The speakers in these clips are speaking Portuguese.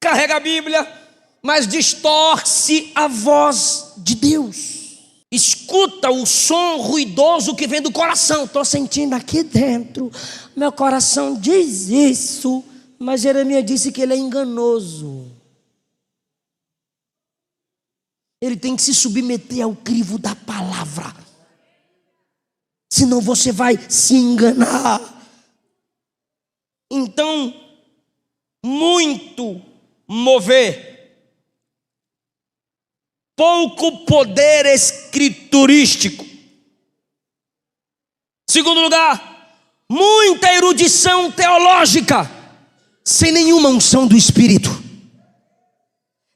carrega a Bíblia, mas distorce a voz de Deus. Escuta o som ruidoso que vem do coração. Estou sentindo aqui dentro, meu coração diz isso, mas Jeremias disse que ele é enganoso. Ele tem que se submeter ao crivo da palavra, senão você vai se enganar. Então, muito mover, pouco poder escriturístico. Segundo lugar, muita erudição teológica, sem nenhuma unção do Espírito.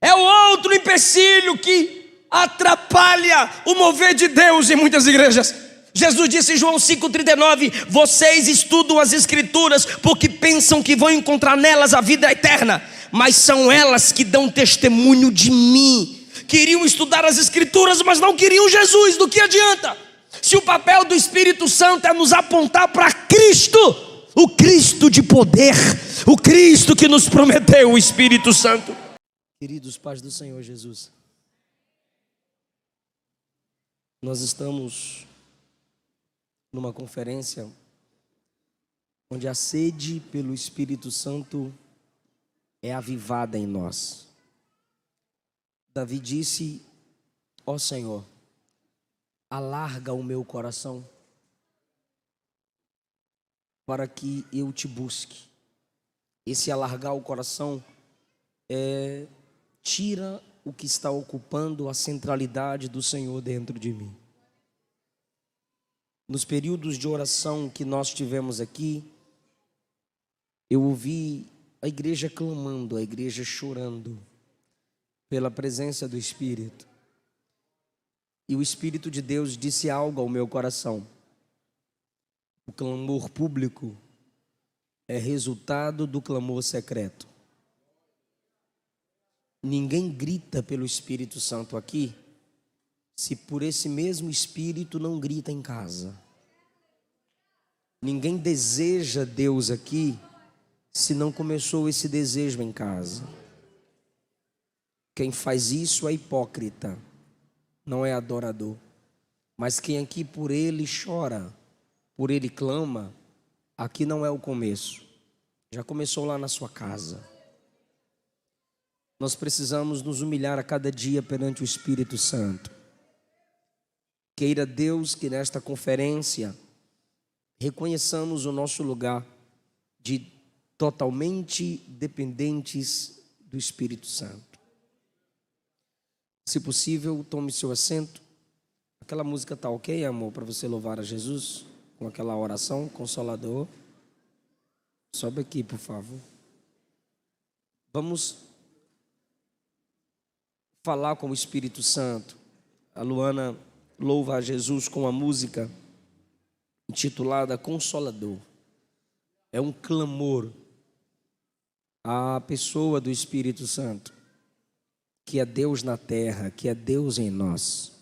É o outro empecilho que atrapalha o mover de Deus em muitas igrejas. Jesus disse em João 5,39: vocês estudam as Escrituras porque pensam que vão encontrar nelas a vida eterna, mas são elas que dão testemunho de mim. Queriam estudar as Escrituras, mas não queriam Jesus. Do que adianta? Se o papel do Espírito Santo é nos apontar para Cristo, o Cristo de poder, o Cristo que nos prometeu o Espírito Santo. Queridos pais do Senhor Jesus, nós estamos numa conferência onde a sede pelo Espírito Santo é avivada em nós. Davi disse: ó Senhor, alarga o meu coração para que eu te busque. Esse alargar o coração tira o que está ocupando a centralidade do Senhor dentro de mim. Nos períodos de oração que nós tivemos aqui, eu ouvi a igreja clamando, a igreja chorando pela presença do Espírito. E o Espírito de Deus disse algo ao meu coração: o clamor público é resultado do clamor secreto. Ninguém grita pelo Espírito Santo aqui se por esse mesmo Espírito não grita em casa. Ninguém deseja Deus aqui se não começou esse desejo em casa. Quem faz isso é hipócrita, não é adorador. Mas quem aqui por Ele chora, por Ele clama, aqui não é o começo. Já começou lá na sua casa. Nós precisamos nos humilhar a cada dia perante o Espírito Santo. Queira Deus que nesta conferência reconheçamos o nosso lugar de totalmente dependentes do Espírito Santo. Se possível, tome seu assento. Aquela música está ok, amor, para você louvar a Jesus? Com aquela oração, Consolador. Sobe aqui, por favor. Vamos falar com o Espírito Santo. A Luana louva a Jesus com a música intitulada Consolador. É um clamor à pessoa do Espírito Santo, que é Deus na terra, que é Deus em nós.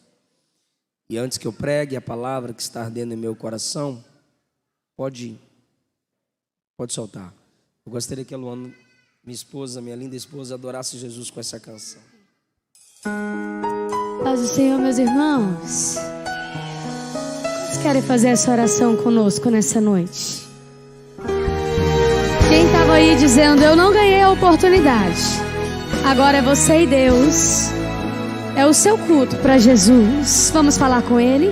E antes que eu pregue a palavra que está ardendo em meu coração, pode soltar. Eu gostaria que a Luana, minha esposa, minha linda esposa, adorasse Jesus com essa canção. Paz do Senhor, meus irmãos. Quantos querem fazer essa oração conosco nessa noite? Quem estava aí dizendo: eu não ganhei a oportunidade, agora é você e Deus. É o seu culto para Jesus. Vamos falar com Ele?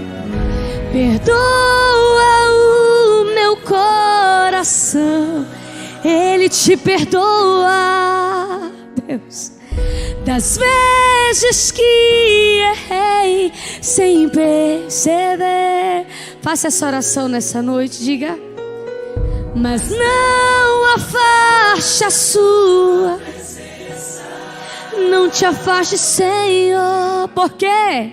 Perdoa o meu coração, Ele te perdoa, Deus, das vezes que errei sem perceber. Faça essa oração nessa noite, diga: mas não afaste a sua presença, não te afaste, Senhor, porque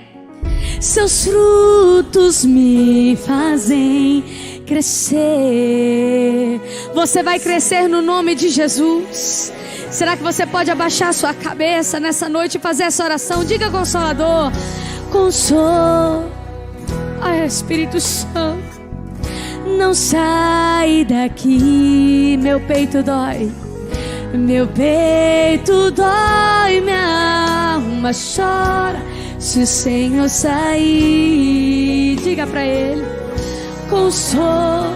seus frutos me fazem crescer. Você vai crescer no nome de Jesus. Será que você pode abaixar sua cabeça nessa noite e fazer essa oração? Diga: Consolador, consolo. Ai, Espírito Santo, não sai daqui, meu peito dói. Meu peito dói, minha alma chora se o Senhor sair. Diga pra Ele: consolo,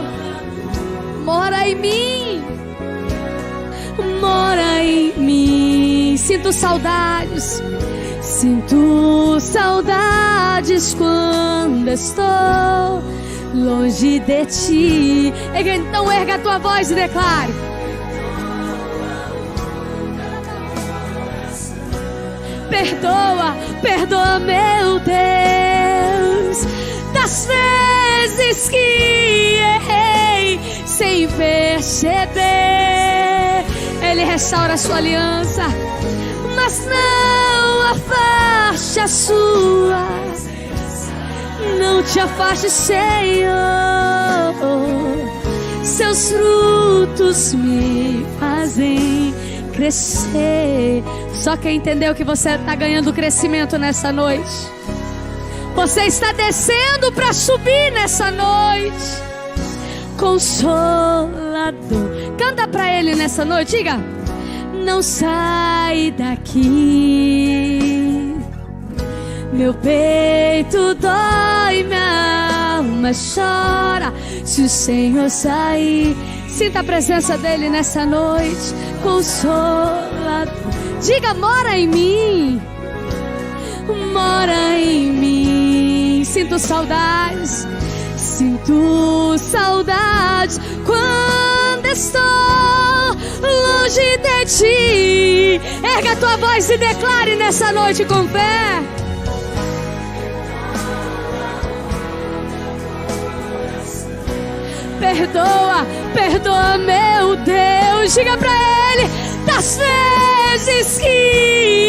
mora em mim, mora em mim. Sinto saudades quando estou longe de ti. Então erga a tua voz e declare: perdoa, perdoa, meu Deus, das vezes que errei sem perceber. Ele restaura a sua aliança, mas não afaste a sua. Não te afaste, Senhor. Seus frutos me fazem crescer. Só quem entendeu que você está ganhando crescimento nessa noite. Você está descendo para subir nessa noite. Consolador, canta para Ele nessa noite, diga: não sai daqui. Meu peito dói, minha alma chora se o Senhor sair. Sinta a presença dEle nessa noite. Consolador, diga: mora em mim, mora em mim. Sinto saudades quando estou longe de ti. Erga a tua voz e declare nessa noite com fé: perdoa, perdoa, meu Deus. Diga pra Ele: das vezes que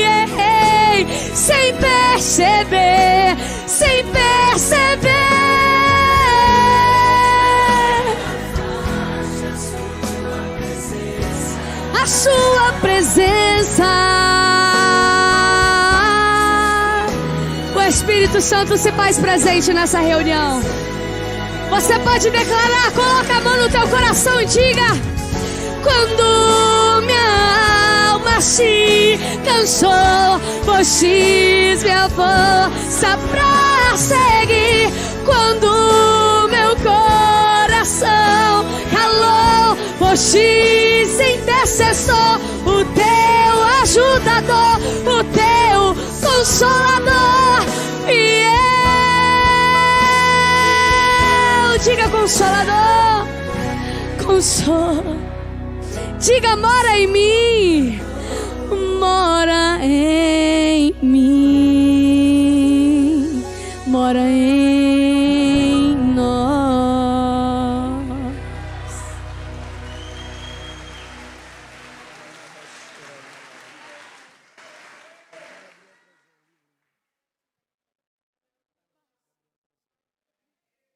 errei sem perceber, sem perceber. A sua presença. O Espírito Santo se faz presente nessa reunião. Você pode declarar, coloca a mão no teu coração e diga: quando minha alma se cansou, pois fiz minha força pra seguir. Quando meu coração calou, pois fiz intercessor, o teu ajudador, o teu consolador fiel. Diga: consolador, consola. Diga: mora em mim, mora em mim, mora em nós.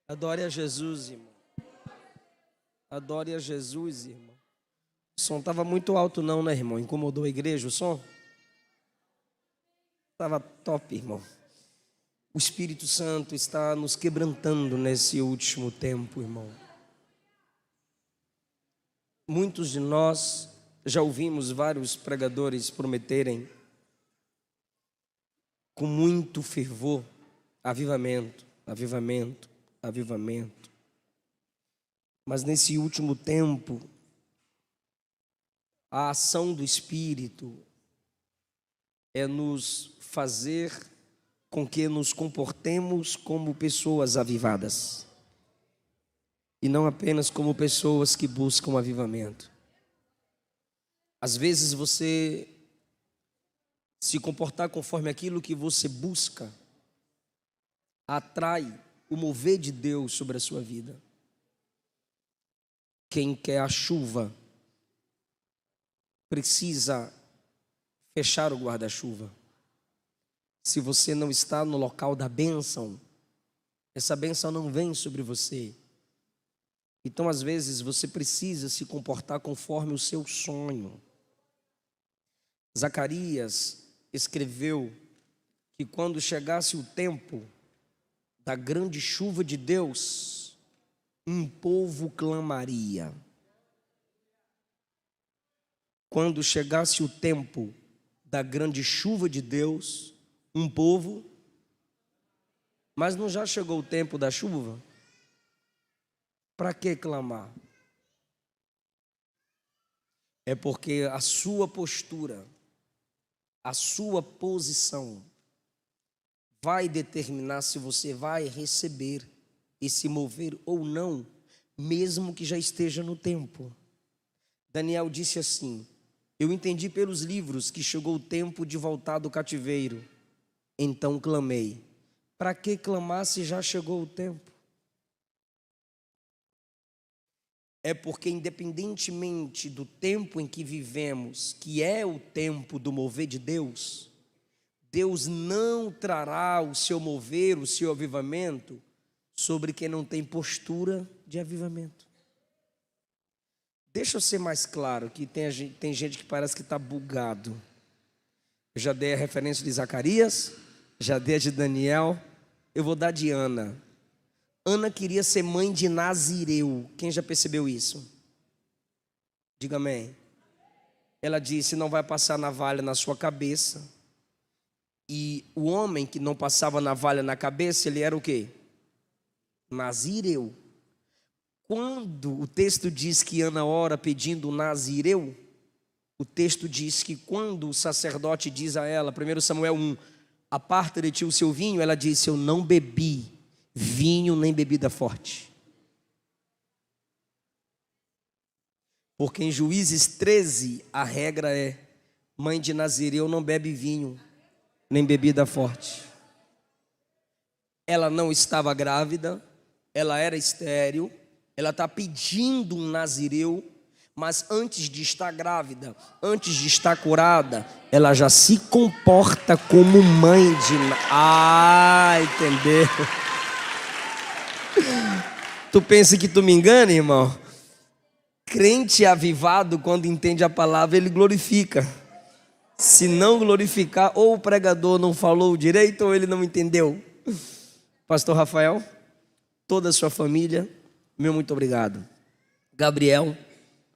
Adore a Jesus, irmão. Adore a Jesus, irmão. O som estava muito alto não, né, irmão? Incomodou a igreja o som? Estava top, irmão. O Espírito Santo está nos quebrantando nesse último tempo, irmão. Muitos de nós já ouvimos vários pregadores prometerem com muito fervor avivamento, avivamento, avivamento. Mas nesse último tempo, a ação do Espírito é nos fazer com que nos comportemos como pessoas avivadas e não apenas como pessoas que buscam avivamento. Às vezes você se comportar conforme aquilo que você busca atrai o mover de Deus sobre a sua vida. Quem quer a chuva precisa fechar o guarda-chuva. Se você não está no local da bênção, essa bênção não vem sobre você. Então, às vezes, você precisa se comportar conforme o seu sonho. Zacarias escreveu que quando chegasse o tempo da grande chuva de Deus, um povo clamaria. quando chegasse o tempo da grande chuva de Deus, um povo, mas não já chegou o tempo da chuva? Para que clamar? É porque a sua postura, a sua posição vai determinar se você vai receber e se mover ou não, mesmo que já esteja no tempo. Daniel disse assim: eu entendi pelos livros que chegou o tempo de voltar do cativeiro. Então clamei. Para que clamar se já chegou o tempo? É porque, independentemente do tempo em que vivemos, que é o tempo do mover de Deus, Deus não trará o seu mover, o seu avivamento, sobre quem não tem postura de avivamento. Deixa eu ser mais claro, que tem gente que parece que está bugado. Eu já dei a referência de Zacarias, já dei a de Daniel, eu vou dar de Ana. Ana queria ser mãe de Nazireu. Quem já percebeu isso? Diga amém. Ela disse: não vai passar navalha na sua cabeça. E o homem que não passava navalha na cabeça, ele era o quê? Nazireu. Quando o texto diz que Ana ora pedindo Nazireu, o texto diz que quando o sacerdote diz a ela, 1 Samuel 1, aparta de ti o seu vinho, ela disse: eu não bebi vinho nem bebida forte. Porque em Juízes 13 a regra é: mãe de Nazireu não bebe vinho nem bebida forte. Ela não estava grávida, ela era estéril, ela está pedindo um Nazireu, mas antes de estar grávida, antes de estar curada, ela já se comporta como mãe de... entendeu? Tu pensa que tu me engana, irmão? Crente avivado, quando entende a palavra, ele glorifica. Se não glorificar, ou o pregador não falou direito, ou ele não entendeu. Pastor Rafael, toda a sua família, meu muito obrigado. Gabriel,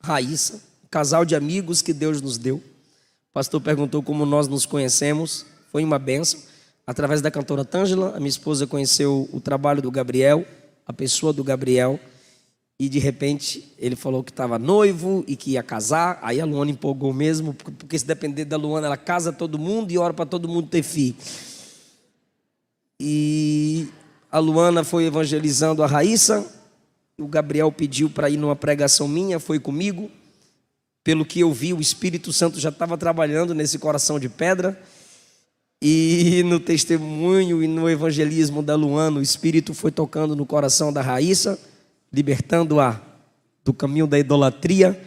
Raíssa, casal de amigos que Deus nos deu. O pastor perguntou como nós nos conhecemos, foi uma bênção. Através da cantora Tângela, a minha esposa conheceu o trabalho do Gabriel, a pessoa do Gabriel, e de repente ele falou que estava noivo e que ia casar. Aí a Luana empolgou mesmo, porque se depender da Luana, ela casa todo mundo e ora para todo mundo ter filho. E a Luana foi evangelizando a Raíssa, o Gabriel pediu para ir numa pregação minha, foi comigo. Pelo que eu vi, o Espírito Santo já estava trabalhando nesse coração de pedra. E no testemunho e no evangelismo da Luana, o Espírito foi tocando no coração da Raíssa, libertando-a do caminho da idolatria.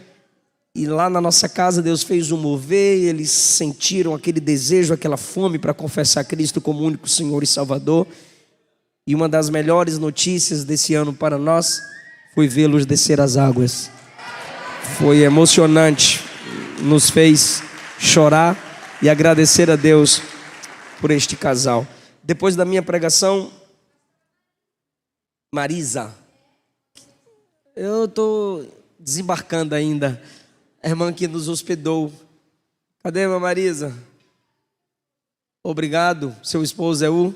E lá na nossa casa Deus fez um mover, eles sentiram aquele desejo, aquela fome para confessar Cristo como único Senhor e Salvador. E uma das melhores notícias desse ano para nós foi vê-los descer as águas. Foi emocionante, nos fez chorar e agradecer a Deus por este casal. Depois da minha pregação, Marisa, eu estou desembarcando ainda, a irmã que nos hospedou. Cadê a Marisa? Obrigado, seu esposo é o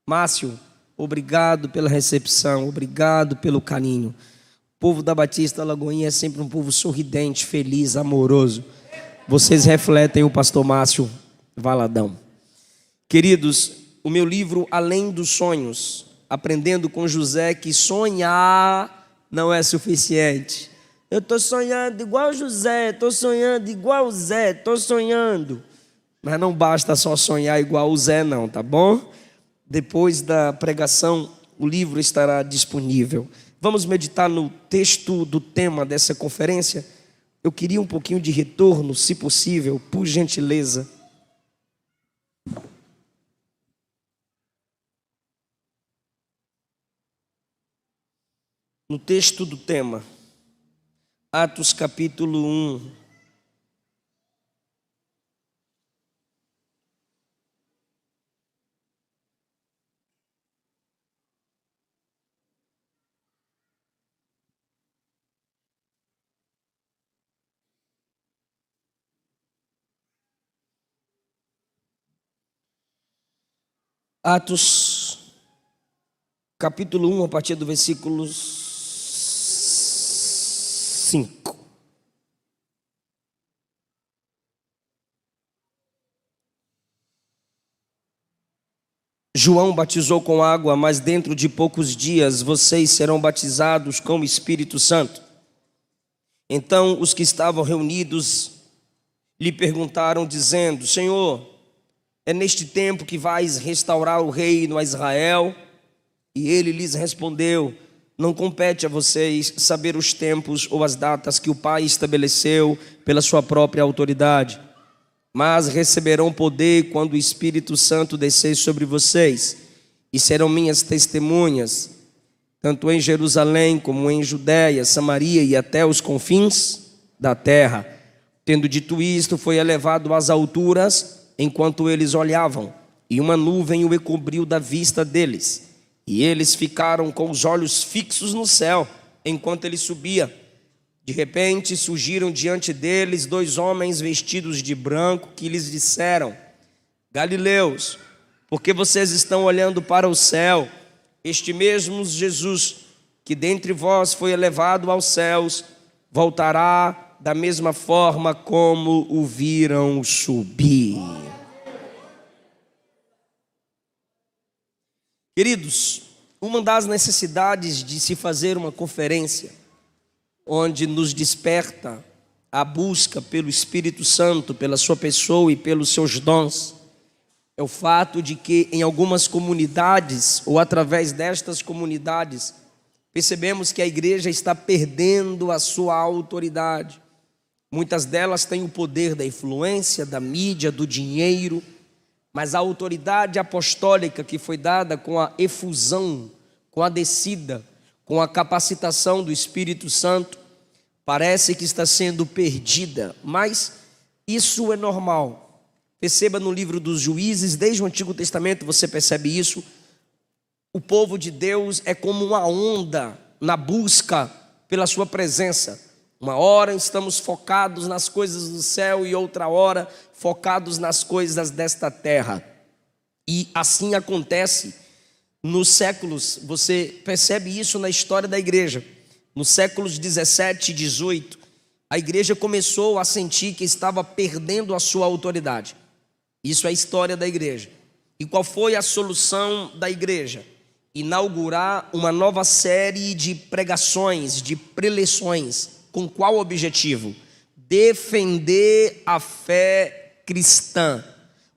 Márcio. Obrigado pela recepção, obrigado pelo carinho. O povo da Batista Lagoinha é sempre um povo sorridente, feliz, amoroso. Vocês refletem o pastor Márcio Valadão. Queridos, o meu livro Além dos Sonhos, aprendendo com José que sonhar não é suficiente. Eu estou sonhando igual José, estou sonhando igual Zé, estou sonhando. Mas não basta só sonhar igual o Zé não, tá bom? Depois da pregação, o livro estará disponível. Vamos meditar no texto do tema dessa conferência. Eu queria um pouquinho de retorno, se possível, por gentileza. No texto do tema, Atos capítulo 1. Atos, capítulo 1, a partir do versículo 5. João batizou com água, mas dentro de poucos dias vocês serão batizados com o Espírito Santo. Então os que estavam reunidos lhe perguntaram, dizendo: Senhor, é neste tempo que vais restaurar o reino a Israel? E ele lhes respondeu: não compete a vocês saber os tempos ou as datas que o Pai estabeleceu pela sua própria autoridade, mas receberão poder quando o Espírito Santo descer sobre vocês, e serão minhas testemunhas, tanto em Jerusalém como em Judéia, Samaria e até os confins da terra. Tendo dito isto, foi elevado às alturas enquanto eles olhavam, e uma nuvem o encobriu da vista deles. E eles ficaram com os olhos fixos no céu, enquanto ele subia. De repente surgiram diante deles 2 homens vestidos de branco, que lhes disseram: Galileus, por que vocês estão olhando para o céu? Este mesmo Jesus, que dentre vós foi elevado aos céus, voltará da mesma forma como o viram subir. Queridos, uma das necessidades de se fazer uma conferência onde nos desperta a busca pelo Espírito Santo, pela sua pessoa e pelos seus dons, é o fato de que em algumas comunidades, ou através destas comunidades, percebemos que a igreja está perdendo a sua autoridade. Muitas delas têm o poder da influência, da mídia, do dinheiro, mas a autoridade apostólica que foi dada com a efusão, com a descida, com a capacitação do Espírito Santo, parece que está sendo perdida. Mas isso é normal. Perceba no livro dos Juízes, desde o Antigo Testamento você percebe isso. O povo de Deus é como uma onda na busca pela sua presença. Uma hora estamos focados nas coisas do céu e outra hora focados nas coisas desta terra. E assim acontece nos séculos, você percebe isso na história da igreja. Nos séculos 17 e 18, a igreja começou a sentir que estava perdendo a sua autoridade. Isso é a história da igreja. E qual foi a solução da igreja? Inaugurar uma nova série de pregações, de preleções. Com qual objetivo? Defender a fé cristã.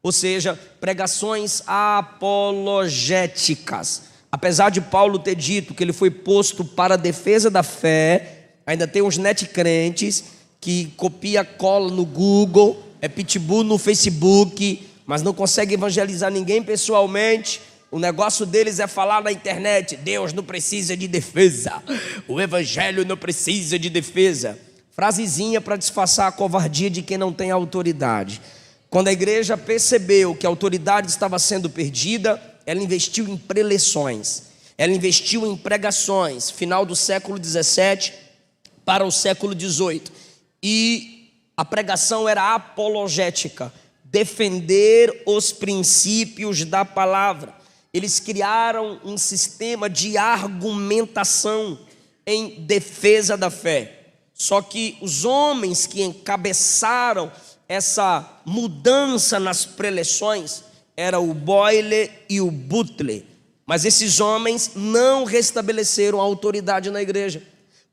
Ou seja, pregações apologéticas. Apesar de Paulo ter dito que ele foi posto para a defesa da fé, ainda tem uns netcrentes que copia cola no Google, é pitbull no Facebook, mas não consegue evangelizar ninguém pessoalmente. O negócio deles é falar na internet: Deus não precisa de defesa, o evangelho não precisa de defesa. Frasezinha para disfarçar a covardia de quem não tem autoridade. Quando a igreja percebeu que a autoridade estava sendo perdida, ela investiu em preleções, ela investiu em pregações, final do século 17 para o século 18. E a pregação era apologética, defender os princípios da palavra. Eles criaram um sistema de argumentação em defesa da fé. Só que os homens que encabeçaram essa mudança nas preleções eram o Boyle e o Butler. Mas esses homens não restabeleceram a autoridade na igreja,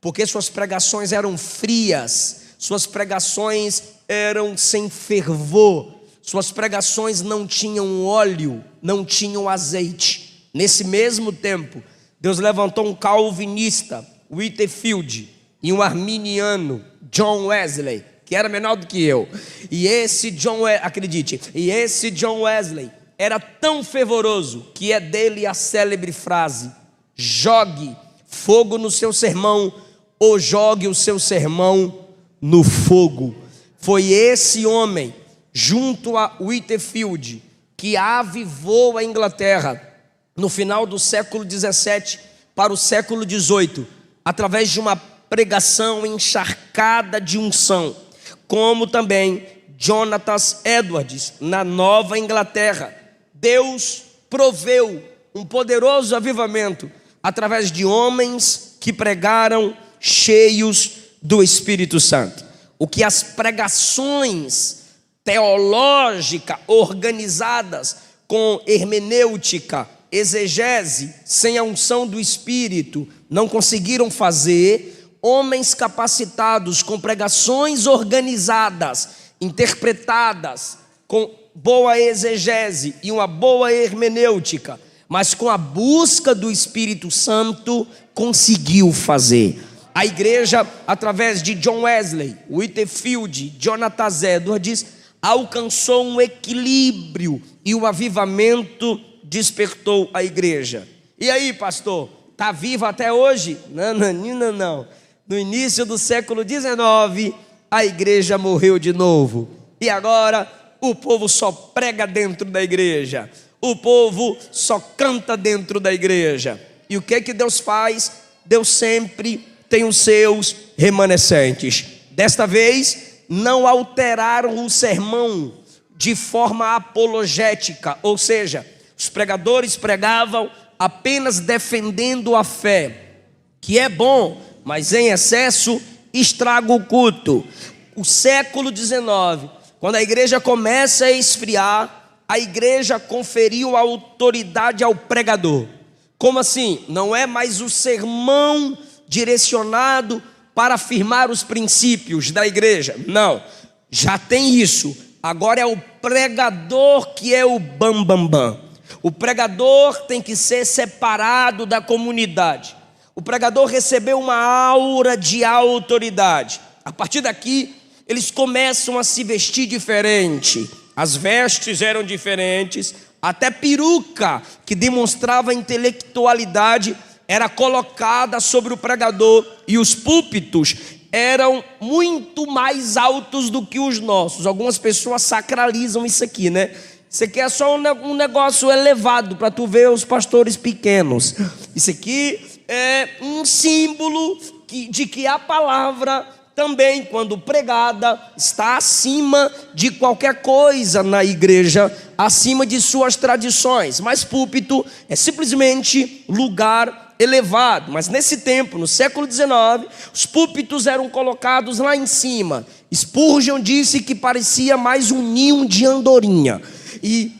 porque suas pregações eram frias, suas pregações eram sem fervor, suas pregações não tinham óleo, não tinham azeite. Nesse mesmo tempo, Deus levantou um calvinista, Whitefield, e um arminiano, John Wesley, que era menor do que eu. E esse John Wesley era tão fervoroso que é dele a célebre frase: jogue fogo no seu sermão, ou jogue o seu sermão no fogo. Foi esse homem, junto a Whitefield, que avivou a Inglaterra no final do século 17 para o século 18, através de uma pregação encharcada de unção, como também Jonathan Edwards na Nova Inglaterra. Deus proveu um poderoso avivamento através de homens que pregaram cheios do Espírito Santo. O que as pregações teológicas organizadas com hermenêutica, exegese, sem a unção do Espírito, não conseguiram fazer, homens capacitados com pregações organizadas, interpretadas com boa exegese e uma boa hermenêutica, mas com a busca do Espírito Santo, conseguiu fazer. A igreja, através de John Wesley, Whitefield, Jonathan Edwards, alcançou um equilíbrio e o avivamento despertou a igreja. E aí, pastor, está viva até hoje? Não. No início do século XIX, a igreja morreu de novo. E agora, o povo só prega dentro da igreja. O povo só canta dentro da igreja. E o que Deus faz? Deus sempre tem os seus remanescentes. Desta vez, não alteraram o sermão de forma apologética, ou seja, os pregadores pregavam apenas defendendo a fé, que é bom, mas em excesso estraga o culto. O século XIX, quando a igreja começa a esfriar, a igreja conferiu autoridade ao pregador. Como assim? Não é mais o sermão direcionado para afirmar os princípios da igreja. Não, já tem isso. Agora é o pregador que é o bambambam. O pregador tem que ser separado da comunidade. O pregador recebeu uma aura de autoridade. A partir daqui, eles começam a se vestir diferente. As vestes eram diferentes. Até peruca, que demonstrava intelectualidade, era colocada sobre o pregador, e os púlpitos eram muito mais altos do que os nossos. Algumas pessoas sacralizam isso aqui, né? Isso aqui é só um negócio elevado para tu ver os pastores pequenos. Isso aqui é um símbolo de que a palavra também, quando pregada, está acima de qualquer coisa na igreja, acima de suas tradições. Mas púlpito é simplesmente lugar elevado. Mas nesse tempo, no século XIX, os púlpitos eram colocados lá em cima. Spurgeon disse que parecia mais um ninho de andorinha. E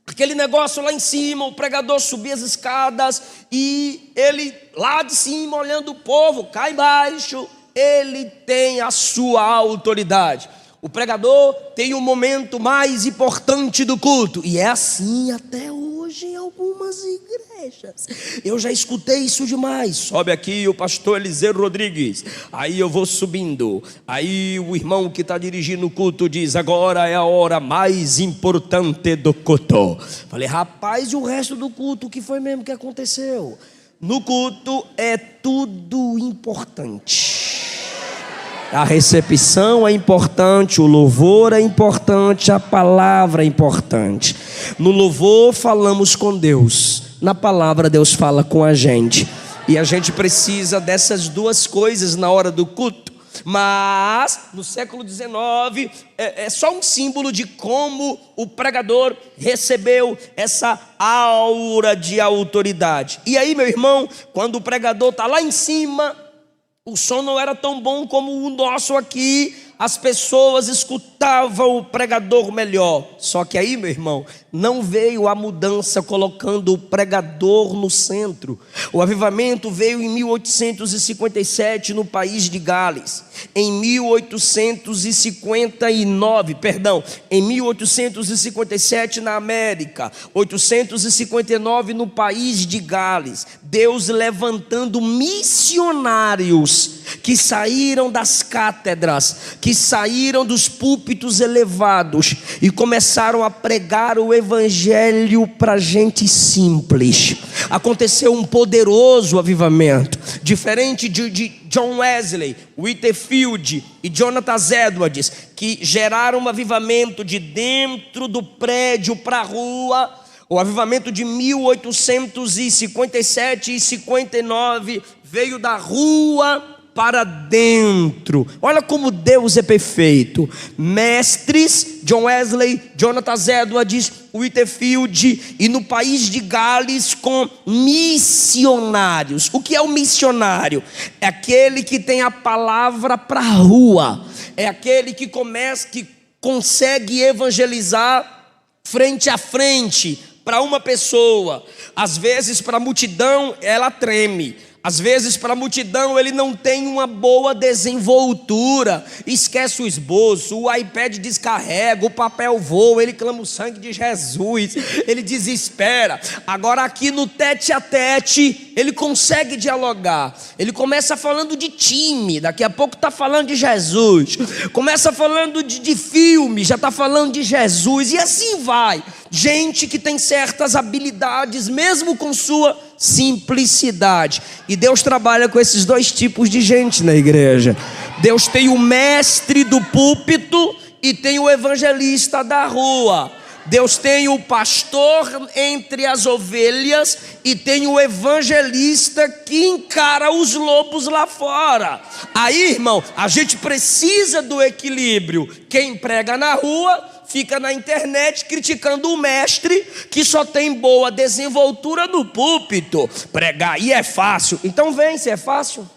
aquele negócio lá em cima, o pregador subia as escadas e ele lá de cima olhando o povo, cá embaixo, ele tem a sua autoridade. O pregador tem o momento mais importante do culto. E é assim até hoje em algumas igrejas. Eu já escutei isso demais. Sobe aqui o pastor Eliseu Rodrigues. Aí eu vou subindo. Aí o irmão que está dirigindo o culto diz: agora é a hora mais importante do culto. Falei: rapaz, e o resto do culto, o que foi mesmo que aconteceu? No culto é tudo importante. A recepção é importante, o louvor é importante, a palavra é importante. No louvor falamos com Deus, na palavra Deus fala com a gente. E a gente precisa dessas duas coisas na hora do culto. Mas no século XIX é só um símbolo de como o pregador recebeu essa aura de autoridade. E aí, meu irmão, quando o pregador está lá em cima, o som não era tão bom como o nosso aqui. As pessoas escutavam o pregador melhor. Só que aí, meu irmão, não veio a mudança colocando o pregador no centro. O avivamento veio em 1857 no país de Gales. Em 1857 na América. 859 no país de Gales. Deus levantando missionários que saíram das cátedras, que saíram dos púlpitos elevados e começaram a pregar o evangelho para gente simples. Aconteceu um poderoso avivamento, diferente de John Wesley, Whitefield e Jonathan Edwards, que geraram um avivamento de dentro do prédio para a rua. O avivamento de 1857 e 59 veio da rua para dentro. Olha como Deus é perfeito. Mestres, John Wesley, Jonathan Edwards, Whitefield, e no país de Gales com missionários. O que é o missionário? É aquele que tem a palavra para a rua. É aquele que consegue evangelizar frente a frente para uma pessoa. Às vezes para a multidão ela treme. Às vezes para a multidão ele não tem uma boa desenvoltura, esquece o esboço, o iPad descarrega, o papel voa, ele clama o sangue de Jesus, ele desespera. Agora aqui no tete a tete ele consegue dialogar. Ele começa falando de time, daqui a pouco está falando de Jesus. Começa falando de filme, já está falando de Jesus, e assim vai. Gente que tem certas habilidades, mesmo com sua simplicidade. E Deus trabalha com esses dois tipos de gente na igreja. Deus tem o mestre do púlpito e tem o evangelista da rua. Deus tem o pastor entre as ovelhas e tem o evangelista que encara os lobos lá fora. Aí, irmão, a gente precisa do equilíbrio. Quem prega na rua fica na internet criticando o mestre que só tem boa desenvoltura no púlpito. Pregar aí é fácil, então vem, se é fácil.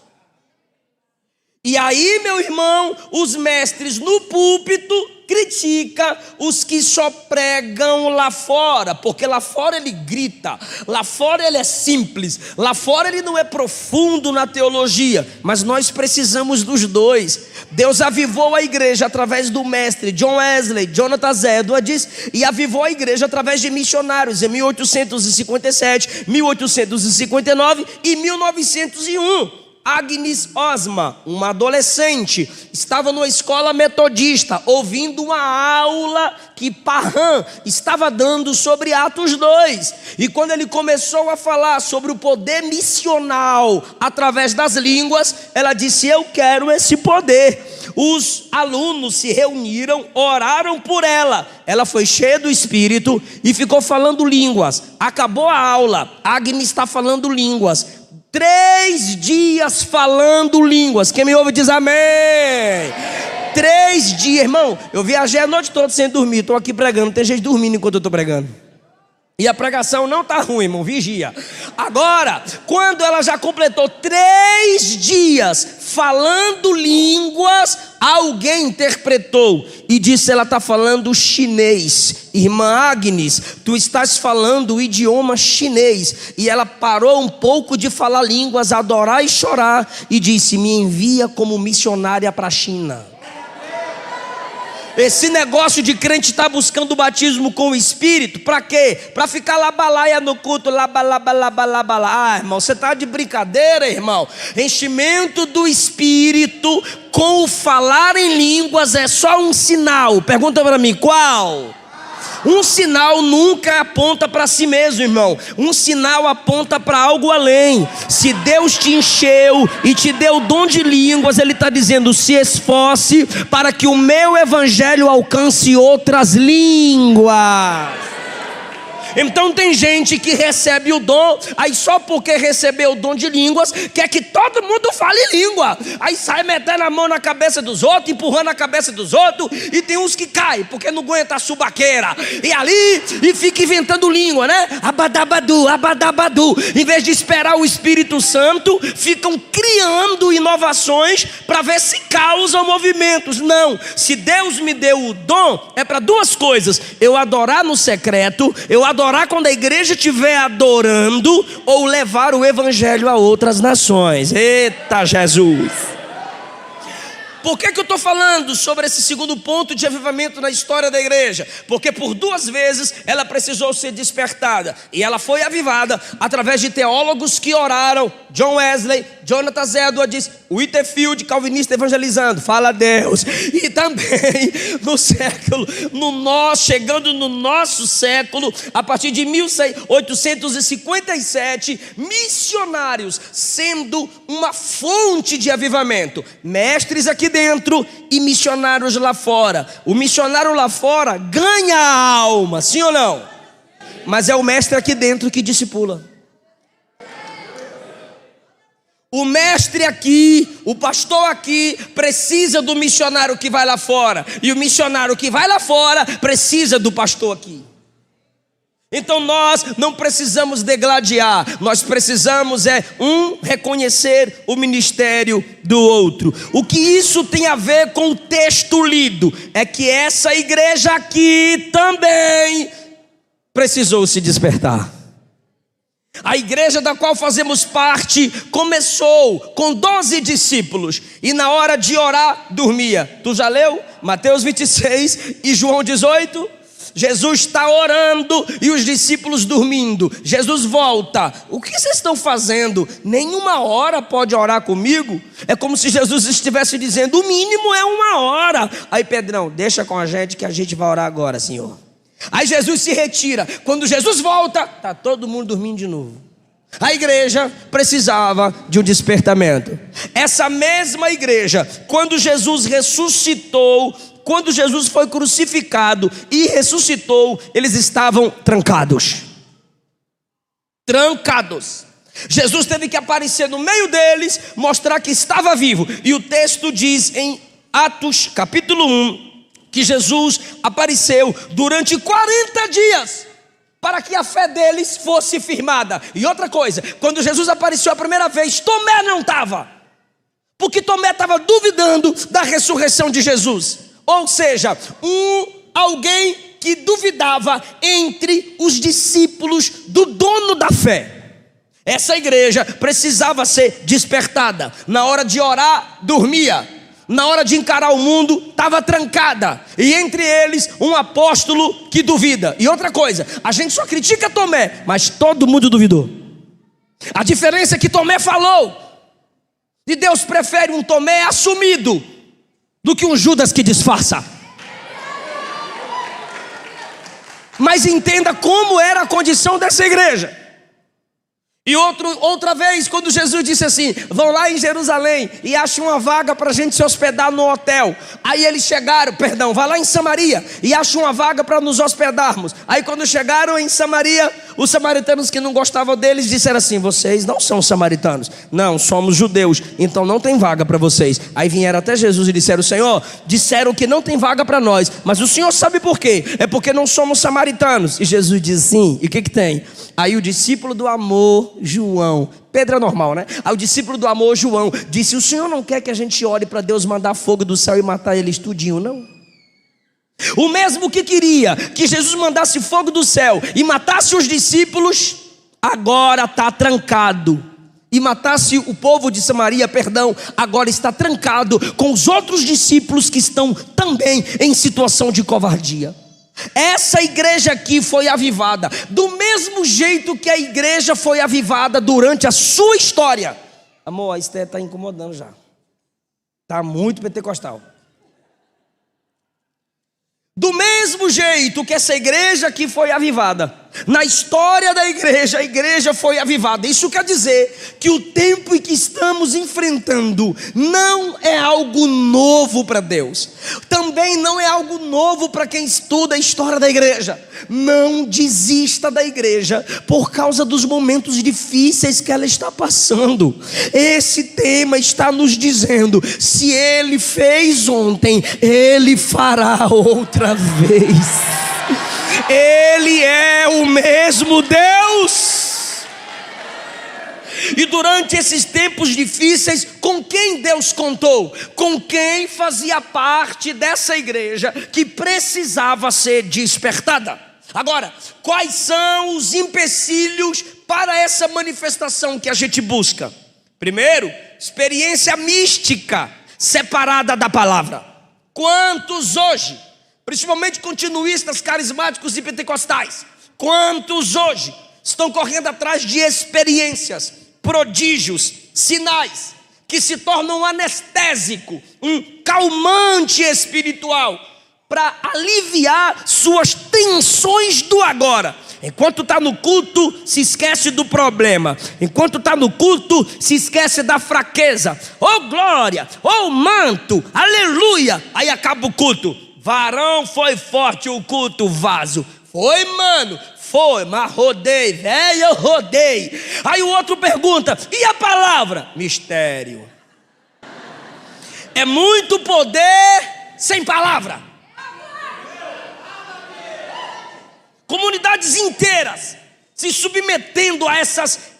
E aí, meu irmão, os mestres no púlpito critica os que só pregam lá fora, porque lá fora ele grita, lá fora ele é simples, lá fora ele não é profundo na teologia, mas nós precisamos dos dois. Deus avivou a igreja através do mestre John Wesley, Jonathan Edwards, e avivou a igreja através de missionários em 1857, 1859 e 1901. Agnes Osma, uma adolescente, estava numa escola metodista, ouvindo uma aula que Parham estava dando sobre Atos 2. E quando ele começou a falar sobre o poder missional através das línguas, ela disse: eu quero esse poder. Os alunos se reuniram, oraram por ela. Ela foi cheia do Espírito e ficou falando línguas. Acabou a aula, Agnes está falando línguas. 3 dias falando línguas. Quem me ouve diz amém. 3 dias, irmão. Eu viajei a noite toda sem dormir. Estou aqui pregando, tem gente dormindo enquanto eu estou pregando. E a pregação não está ruim, irmão, vigia. Agora, quando ela já completou 3 dias falando línguas, alguém interpretou e disse: ela está falando chinês. Irmã Agnes, tu estás falando o idioma chinês. E ela parou um pouco de falar línguas, adorar e chorar, e disse: me envia como missionária para a China. Esse negócio de crente estar buscando o batismo com o Espírito, para quê? Para ficar labalaia no culto, labalabalabalabala. Ah, irmão, você está de brincadeira, irmão. Enchimento do Espírito com o falar em línguas é só um sinal. Pergunta para mim, qual? Um sinal nunca aponta para si mesmo, irmão. Um sinal aponta para algo além. Se Deus te encheu e te deu o dom de línguas, Ele está dizendo: se esforce para que o meu evangelho alcance outras línguas. Então tem gente que recebe o dom, aí só porque recebeu o dom de línguas, quer que todo mundo fale língua. Aí sai metendo a mão na cabeça dos outros, empurrando a cabeça dos outros. E tem uns que caem, porque não aguenta a subaqueira. E ali, e fica inventando língua, né? Abadabadu, abadabadu. Em vez de esperar o Espírito Santo, ficam criando inovações para ver se causam movimentos. Não, se Deus me deu o dom, é para 2 coisas: eu adorar no secreto, eu adorar quando a igreja estiver adorando, ou levar o evangelho a outras nações. Eita Jesus! Por que eu estou falando sobre esse segundo ponto de avivamento na história da igreja? Porque por 2 vezes ela precisou ser despertada. E ela foi avivada através de teólogos que oraram. John Wesley, Jonathan Edwards, Whitefield, calvinista evangelizando. Fala a Deus. E também no século, chegando no nosso século, a partir de 1857, missionários sendo uma fonte de avivamento. Mestres aqui dentro e missionários lá fora. O missionário lá fora ganha a alma, sim ou não? Mas é o mestre aqui dentro que discipula. O mestre aqui, o pastor aqui, precisa do missionário que vai lá fora. E o missionário que vai lá fora precisa do pastor aqui. Então nós não precisamos degladiar, nós precisamos reconhecer o ministério do outro. O que isso tem a ver com o texto lido é que essa igreja aqui também precisou se despertar. A igreja da qual fazemos parte começou com 12 discípulos e na hora de orar dormia. Tu já leu Mateus 26 e João 18? Jesus está orando e os discípulos dormindo. Jesus volta. O que vocês estão fazendo? Nenhuma hora pode orar comigo? É como se Jesus estivesse dizendo: o mínimo é 1 hora. Aí Pedrão, deixa com a gente que a gente vai orar agora, Senhor. Aí Jesus se retira. Quando Jesus volta, está todo mundo dormindo de novo. A igreja precisava de um despertamento. Essa mesma igreja, quando Jesus ressuscitou, quando Jesus foi crucificado e ressuscitou, eles estavam trancados. Trancados. Jesus teve que aparecer no meio deles, mostrar que estava vivo. E o texto diz em Atos capítulo 1, que Jesus apareceu durante 40 dias, para que a fé deles fosse firmada. E outra coisa, quando Jesus apareceu a primeira vez, Tomé não estava, porque Tomé estava duvidando da ressurreição de Jesus. Ou seja, alguém que duvidava entre os discípulos do dono da fé. Essa igreja precisava ser despertada. Na hora de orar, dormia. Na hora de encarar o mundo, estava trancada. E entre eles, um apóstolo que duvida. E outra coisa, a gente só critica Tomé, mas todo mundo duvidou. A diferença é que Tomé falou. E Deus prefere um Tomé assumido do que um Judas que disfarça. Mas entenda como era a condição dessa igreja. E outra vez, quando Jesus disse assim: vão lá em Jerusalém e achem uma vaga para a gente se hospedar no hotel. Aí eles chegaram, vai lá em Samaria e achem uma vaga para nos hospedarmos. Aí quando chegaram em Samaria, os samaritanos que não gostavam deles disseram assim: vocês não são samaritanos. Não, somos judeus, então não tem vaga para vocês. Aí vieram até Jesus e disseram: Senhor, disseram que não tem vaga para nós, mas o Senhor sabe por quê? É porque não somos samaritanos. E Jesus disse: sim, e o que tem? Aí o discípulo do amor, João, Pedro é normal, né? Aí o discípulo do amor, João, disse: o Senhor não quer que a gente ore para Deus mandar fogo do céu e matar eles tudinho, não? O mesmo que queria que Jesus mandasse fogo do céu e matasse os discípulos, agora está trancado. E matasse o povo de Samaria, agora está trancado com os outros discípulos que estão também em situação de covardia. Essa igreja aqui foi avivada do mesmo jeito que a igreja foi avivada durante a sua história. Amor, a Esté está incomodando já. Está muito pentecostal. Do mesmo jeito que essa igreja aqui foi avivada, na história da igreja, a igreja foi avivada. Isso quer dizer que o tempo em que estamos enfrentando não é algo novo para Deus. Também não é algo novo para quem estuda a história da igreja. Não desista da igreja por causa dos momentos difíceis que ela está passando. Esse tema está nos dizendo: se Ele fez ontem, Ele fará outra vez. Ele é o mesmo Deus. E durante esses tempos difíceis, com quem Deus contou? Com quem fazia parte dessa igreja que precisava ser despertada. Agora, quais são os empecilhos para essa manifestação que a gente busca? Primeiro, experiência mística separada da palavra. Quantos hoje, principalmente continuistas, carismáticos e pentecostais, quantos hoje estão correndo atrás de experiências, prodígios, sinais, que se tornam anestésico, um calmante espiritual, para aliviar suas tensões do agora. Enquanto está no culto, se esquece do problema. Enquanto está no culto, se esquece da fraqueza. Oh glória, oh manto, aleluia. Aí acaba o culto. Varão, foi forte o culto, vaso. Foi, mano, foi, mas rodei, velho, eu rodei. Aí o outro pergunta: e a palavra? Mistério. É muito poder sem palavra. Comunidades inteiras se submetendo a essas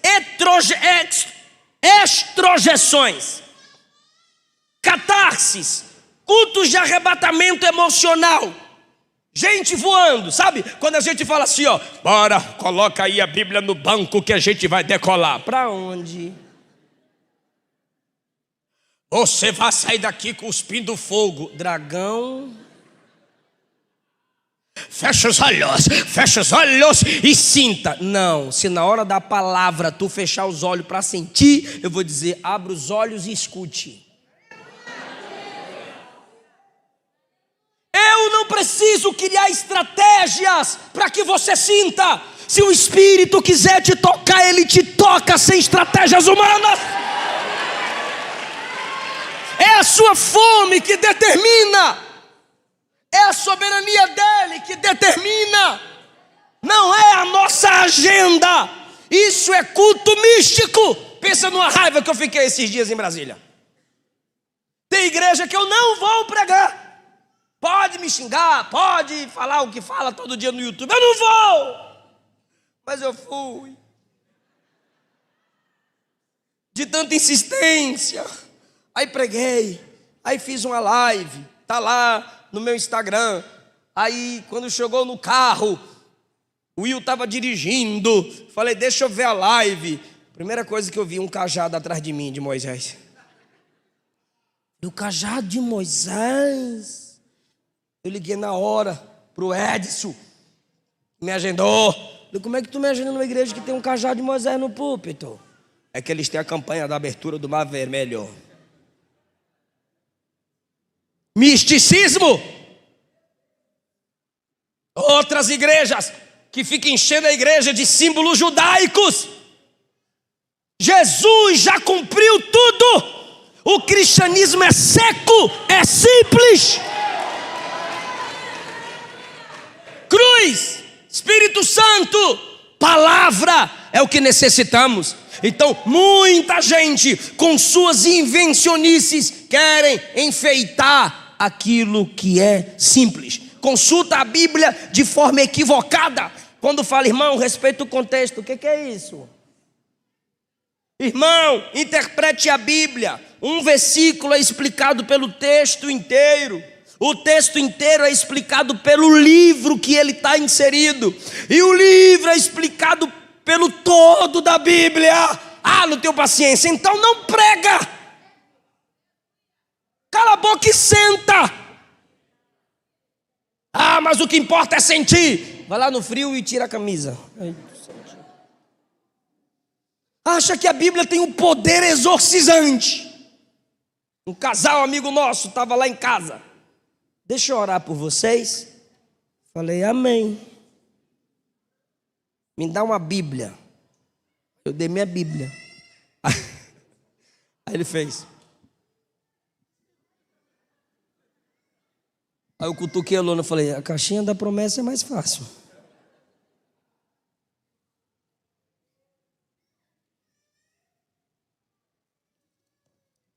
extrojeções, catarses, cultos de arrebatamento emocional, gente voando, sabe? Quando a gente fala assim, ó, bora, coloca aí a Bíblia no banco que a gente vai decolar. Pra onde? Você vai sair daqui cuspindo fogo. Dragão. Fecha os olhos e sinta. Não, se na hora da palavra tu fechar os olhos para sentir, eu vou dizer, abra os olhos e escute. Eu não preciso criar estratégias para que você sinta. Se o Espírito quiser te tocar, ele te toca sem estratégias humanas. É a sua fome que determina. É a soberania dele que determina. Não é a nossa agenda. Isso é culto místico. Pensa numa raiva que eu fiquei esses dias em Brasília. Tem igreja que eu não vou pregar. Pode me xingar, pode falar o que fala todo dia no YouTube. Eu não vou. Mas eu fui. De tanta insistência. Aí preguei. Aí fiz uma live. Tá lá no meu Instagram. Aí quando chegou no carro, o Will estava dirigindo. Falei, deixa eu ver a live. Primeira coisa que eu vi, um cajado atrás de mim, de Moisés. E o cajado de Moisés. Eu liguei na hora pro Edson. Me agendou. Falei, como é que tu me agenda numa igreja que tem um cajado de Moisés no púlpito? É que eles têm a campanha da abertura do Mar Vermelho. Misticismo. Outras igrejas que ficam enchendo a igreja de símbolos judaicos. Jesus já cumpriu tudo. O cristianismo é seco, é simples. Cruz, Espírito Santo, palavra é o que necessitamos. Então, muita gente com suas invencionices querem enfeitar aquilo que é simples. Consulta a Bíblia de forma equivocada. Quando fala, irmão, respeita o contexto. O que é isso? Irmão, interprete a Bíblia. Um versículo é explicado pelo texto inteiro. O texto inteiro é explicado pelo livro que ele está inserido. E o livro é explicado pelo todo da Bíblia. Ah, não tenho paciência. Então não prega. Cala a boca e senta. Ah, mas o que importa é sentir. Vai lá no frio e tira a camisa. Acha que a Bíblia tem um poder exorcizante. Um casal amigo nosso estava lá em casa. Deixa eu orar por vocês. Falei, amém. Me dá uma Bíblia. Eu dei minha Bíblia. Aí ele fez. Aí eu cutuquei a lona e falei, a caixinha da promessa é mais fácil.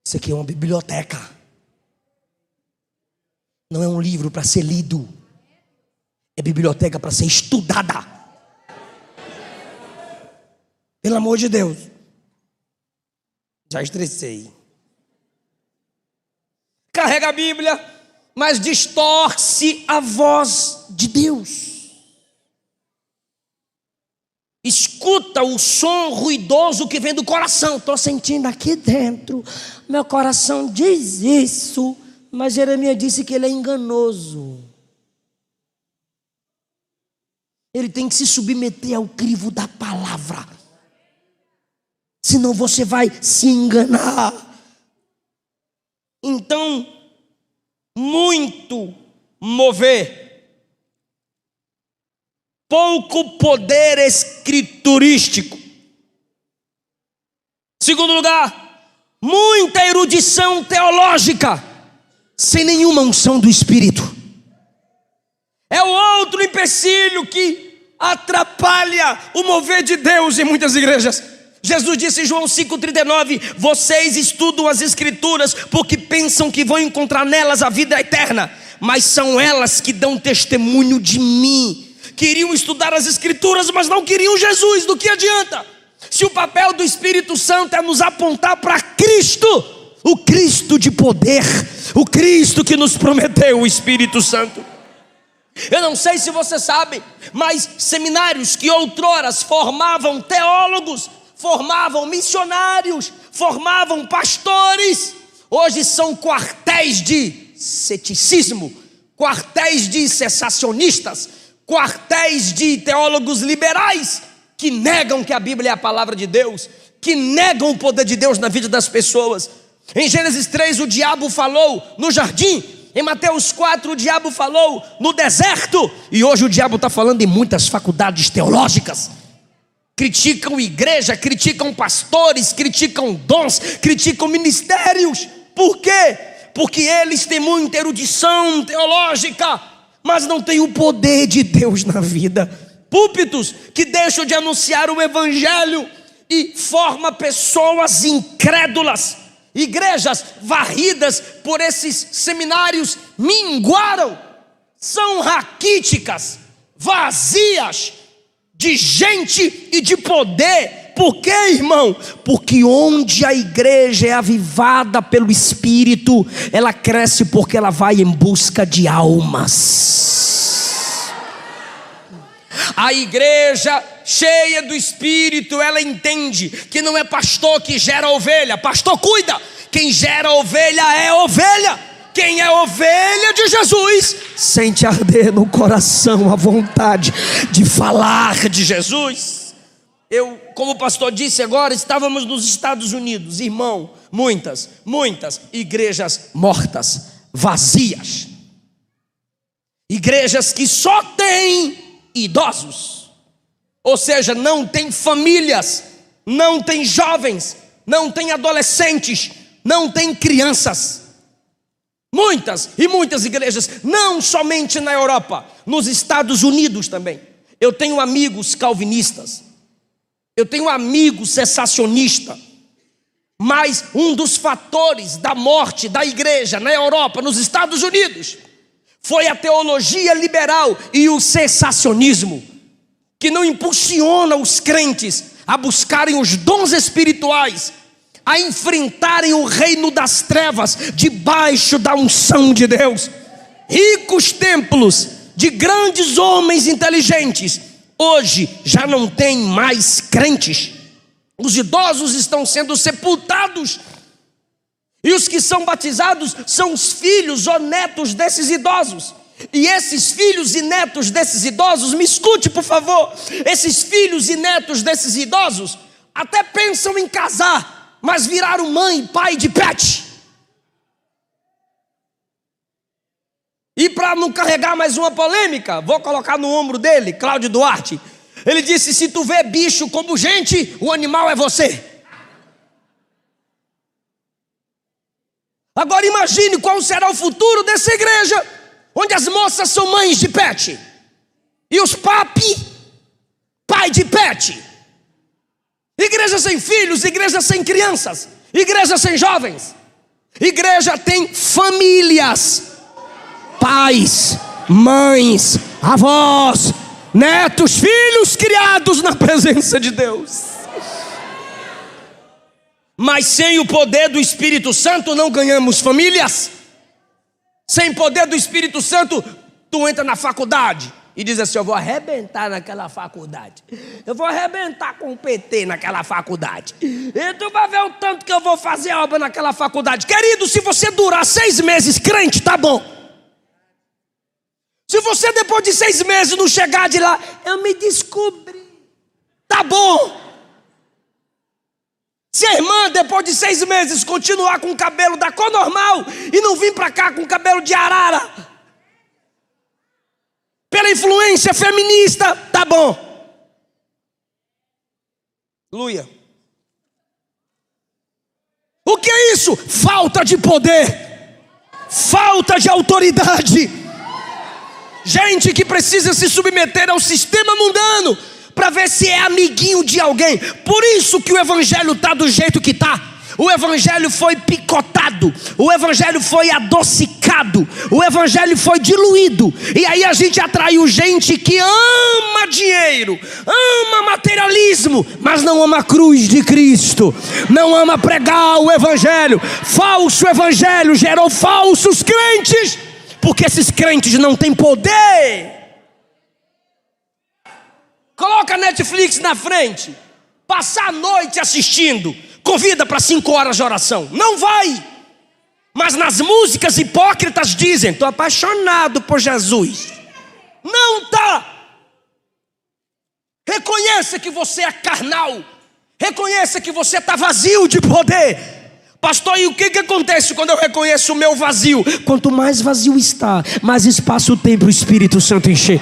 Isso aqui é uma biblioteca. Não é um livro para ser lido. É biblioteca para ser estudada. Pelo amor de Deus. Já estressei. Carrega a Bíblia, mas distorce a voz de Deus. Escuta o som ruidoso que vem do coração. Estou sentindo aqui dentro. Meu coração diz isso. Mas Jeremias disse que ele é enganoso. Ele tem que se submeter ao crivo da palavra. Senão você vai se enganar. Então, muito mover. Pouco poder escriturístico. Segundo lugar, muita erudição teológica. Sem nenhuma unção do Espírito. É o outro empecilho que atrapalha o mover de Deus em muitas igrejas. Jesus disse em João 5,39: vocês estudam as escrituras porque pensam que vão encontrar nelas a vida eterna, mas são elas que dão testemunho de mim. Queriam estudar as escrituras, mas não queriam Jesus. Do que adianta? Se o papel do Espírito Santo é nos apontar para Cristo, o Cristo de poder, o Cristo que nos prometeu o Espírito Santo. Eu não sei se você sabe, mas seminários que outroras formavam teólogos, formavam missionários, formavam pastores, hoje são quartéis de ceticismo, quartéis de cessacionistas, quartéis de teólogos liberais, que negam que a Bíblia é a palavra de Deus, que negam o poder de Deus na vida das pessoas. Em Gênesis 3 o diabo falou no jardim, em Mateus 4 o diabo falou no deserto, e hoje o diabo está falando em muitas faculdades teológicas. Criticam igreja, criticam pastores, criticam dons, criticam ministérios. Por quê? Porque eles têm muita erudição teológica, mas não têm o poder de Deus na vida. Púlpitos que deixam de anunciar o evangelho e formam pessoas incrédulas. Igrejas varridas por esses seminários minguaram, são raquíticas, vazias de gente e de poder. Por quê, irmão? Porque onde a igreja é avivada pelo Espírito, ela cresce porque ela vai em busca de almas. A igreja cheia do Espírito, ela entende que não é pastor que gera ovelha, pastor cuida, quem gera ovelha é ovelha. Quem é ovelha de Jesus sente arder no coração a vontade de falar de Jesus. Eu, como o pastor disse agora, estávamos nos Estados Unidos, irmão, muitas igrejas mortas, vazias, igrejas que só têm idosos, ou seja, não tem famílias, não tem jovens, não tem adolescentes, não tem crianças. Muitas igrejas, não somente na Europa, nos Estados Unidos também. Eu tenho amigos calvinistas, eu tenho amigos cessacionistas, mas um dos fatores da morte da igreja na Europa, nos Estados Unidos, foi a teologia liberal e o cessacionismo, que não impulsiona os crentes a buscarem os dons espirituais, a enfrentarem o reino das trevas debaixo da unção de Deus. Ricos templos de grandes homens inteligentes hoje já não tem mais crentes. Os idosos estão sendo sepultados, e os que são batizados são os filhos ou netos desses idosos. E esses filhos e netos desses idosos, me escute por favor, esses filhos e netos desses idosos até pensam em casar, mas viraram mãe e pai de pet. E para não carregar mais uma polêmica, vou colocar no ombro dele, Cláudio Duarte. Ele disse: se tu vê bicho como gente, o animal é você. Agora imagine qual será o futuro dessa igreja, onde as moças são mães de pet, e os papi, pai de pet. Igreja sem filhos, igreja sem crianças, igreja sem jovens. Igreja tem famílias, pais, mães, avós, netos, filhos criados na presença de Deus. Mas sem o poder do Espírito Santo não ganhamos famílias. Sem poder do Espírito Santo, tu entra na faculdade e diz assim: eu vou arrebentar naquela faculdade, eu vou arrebentar com o PT naquela faculdade, e tu vai ver o tanto que eu vou fazer obra naquela faculdade. Querido, se você durar 6 meses crente, tá bom. Se você depois de 6 meses não chegar de lá, eu me descobri, tá bom. Se a irmã depois de 6 meses continuar com o cabelo da cor normal e não vir para cá com o cabelo de arara, pela influência feminista, tá bom. Aleluia. O que é isso? Falta de poder, falta de autoridade. Gente que precisa se submeter ao sistema mundano para ver se é amiguinho de alguém. Por isso que o evangelho está do jeito que está. O evangelho foi picotado, o evangelho foi adocicado, o evangelho foi diluído. E aí a gente atraiu gente que ama dinheiro, ama materialismo, mas não ama a cruz de Cristo, não ama pregar o evangelho. Falso evangelho gerou falsos crentes, porque esses crentes não têm poder. Coloca a Netflix na frente, passar a noite assistindo, convida para 5 horas de oração, não vai. Mas nas músicas hipócritas dizem: estou apaixonado por Jesus. Não está. Reconheça que você é carnal, reconheça que você está vazio de poder. Pastor, e o que acontece quando eu reconheço o meu vazio? Quanto mais vazio está, mais espaço tem para o Espírito Santo encher.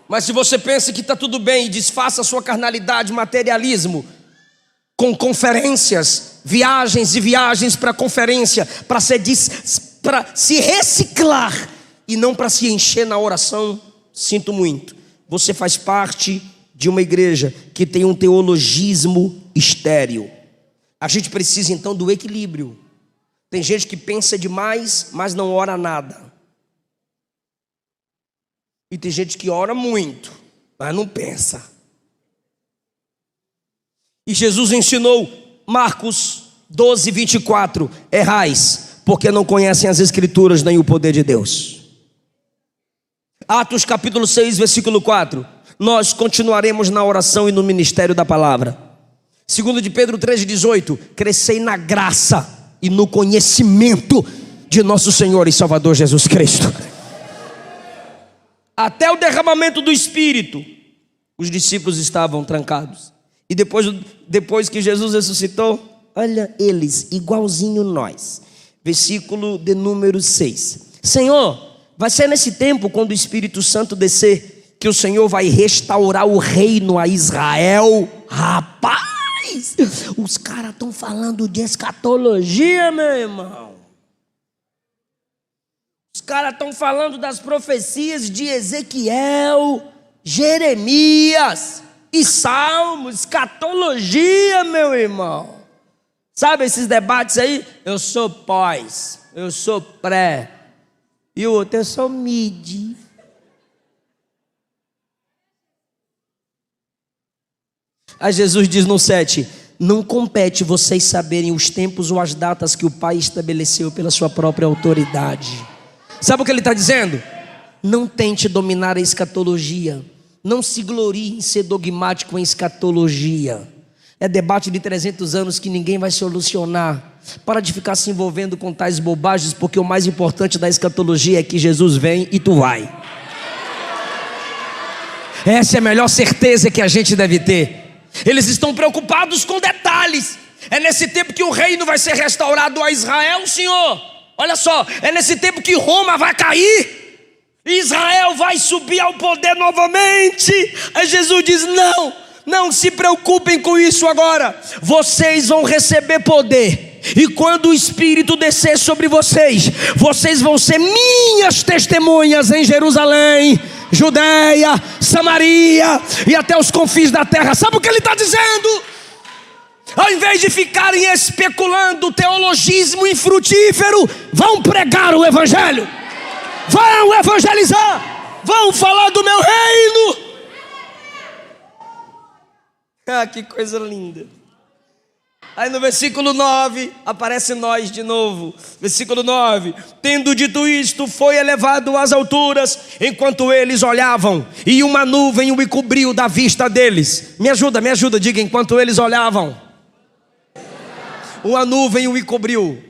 Mas se você pensa que está tudo bem e desfaça a sua carnalidade, materialismo, com conferências, viagens e viagens para conferência, para se reciclar e não para se encher na oração, sinto muito. Você faz parte de uma igreja que tem um teologismo estéril. A gente precisa então do equilíbrio. Tem gente que pensa demais, mas não ora nada. E tem gente que ora muito, mas não pensa. E Jesus ensinou, Marcos 12, 24: errais, porque não conhecem as Escrituras nem o poder de Deus. Atos capítulo 6, versículo 4: nós continuaremos na oração e no ministério da palavra. 2 de Pedro 3,18: crescei na graça e no conhecimento de nosso Senhor e Salvador Jesus Cristo. Até o derramamento do Espírito, os discípulos estavam trancados. E depois que Jesus ressuscitou, olha eles, igualzinho nós. Versículo de número 6. Senhor, vai ser nesse tempo, quando o Espírito Santo descer, que o Senhor vai restaurar o reino a Israel? Rapaz, os caras estão falando de escatologia, meu irmão. Os caras estão falando das profecias de Ezequiel, Jeremias e Salmos, escatologia, meu irmão. Sabe esses debates aí? Eu sou pós, eu sou pré, e o outro eu sou mid. Aí Jesus diz no 7: não compete vocês saberem os tempos ou as datas que o Pai estabeleceu pela sua própria autoridade. Sabe o que ele está dizendo? Não tente dominar a escatologia. Não se glorie em ser dogmático em escatologia. É debate de 300 anos que ninguém vai solucionar. Para de ficar se envolvendo com tais bobagens, porque o mais importante da escatologia é que Jesus vem e tu vai. Essa é a melhor certeza que a gente deve ter. Eles estão preocupados com detalhes. É nesse tempo que o reino vai ser restaurado a Israel, Senhor. Olha só, é nesse tempo que Roma vai cair, Israel vai subir ao poder novamente. Aí Jesus diz: não se preocupem com isso agora. Vocês vão receber poder, e quando o Espírito descer sobre vocês, vocês vão ser minhas testemunhas em Jerusalém, Judeia, Samaria e até os confins da terra. Sabe o que ele está dizendo? Ao invés de ficarem especulando teologismo infrutífero, vão pregar o evangelho, vão evangelizar, vão falar do meu reino. Ah, que coisa linda. Aí no versículo 9, aparece nós de novo. Versículo 9: tendo dito isto, foi elevado às alturas, enquanto eles olhavam, e uma nuvem o cobriu da vista deles. Me ajuda, diga: enquanto eles olhavam, uma nuvem o cobriu.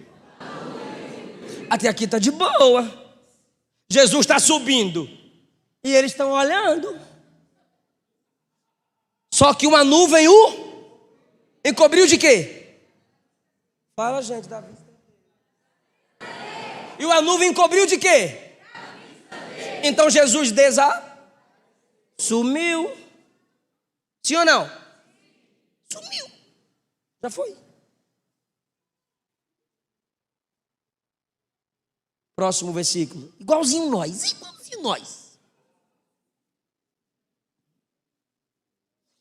Até aqui está de boa. Jesus está subindo e eles estão olhando. Só que uma nuvem o encobriu de quê? Fala, gente, da vista. E uma nuvem encobriu de quê? Então Jesus sumiu. Sim ou não? Sumiu. Já foi. Próximo versículo. Igualzinho nós.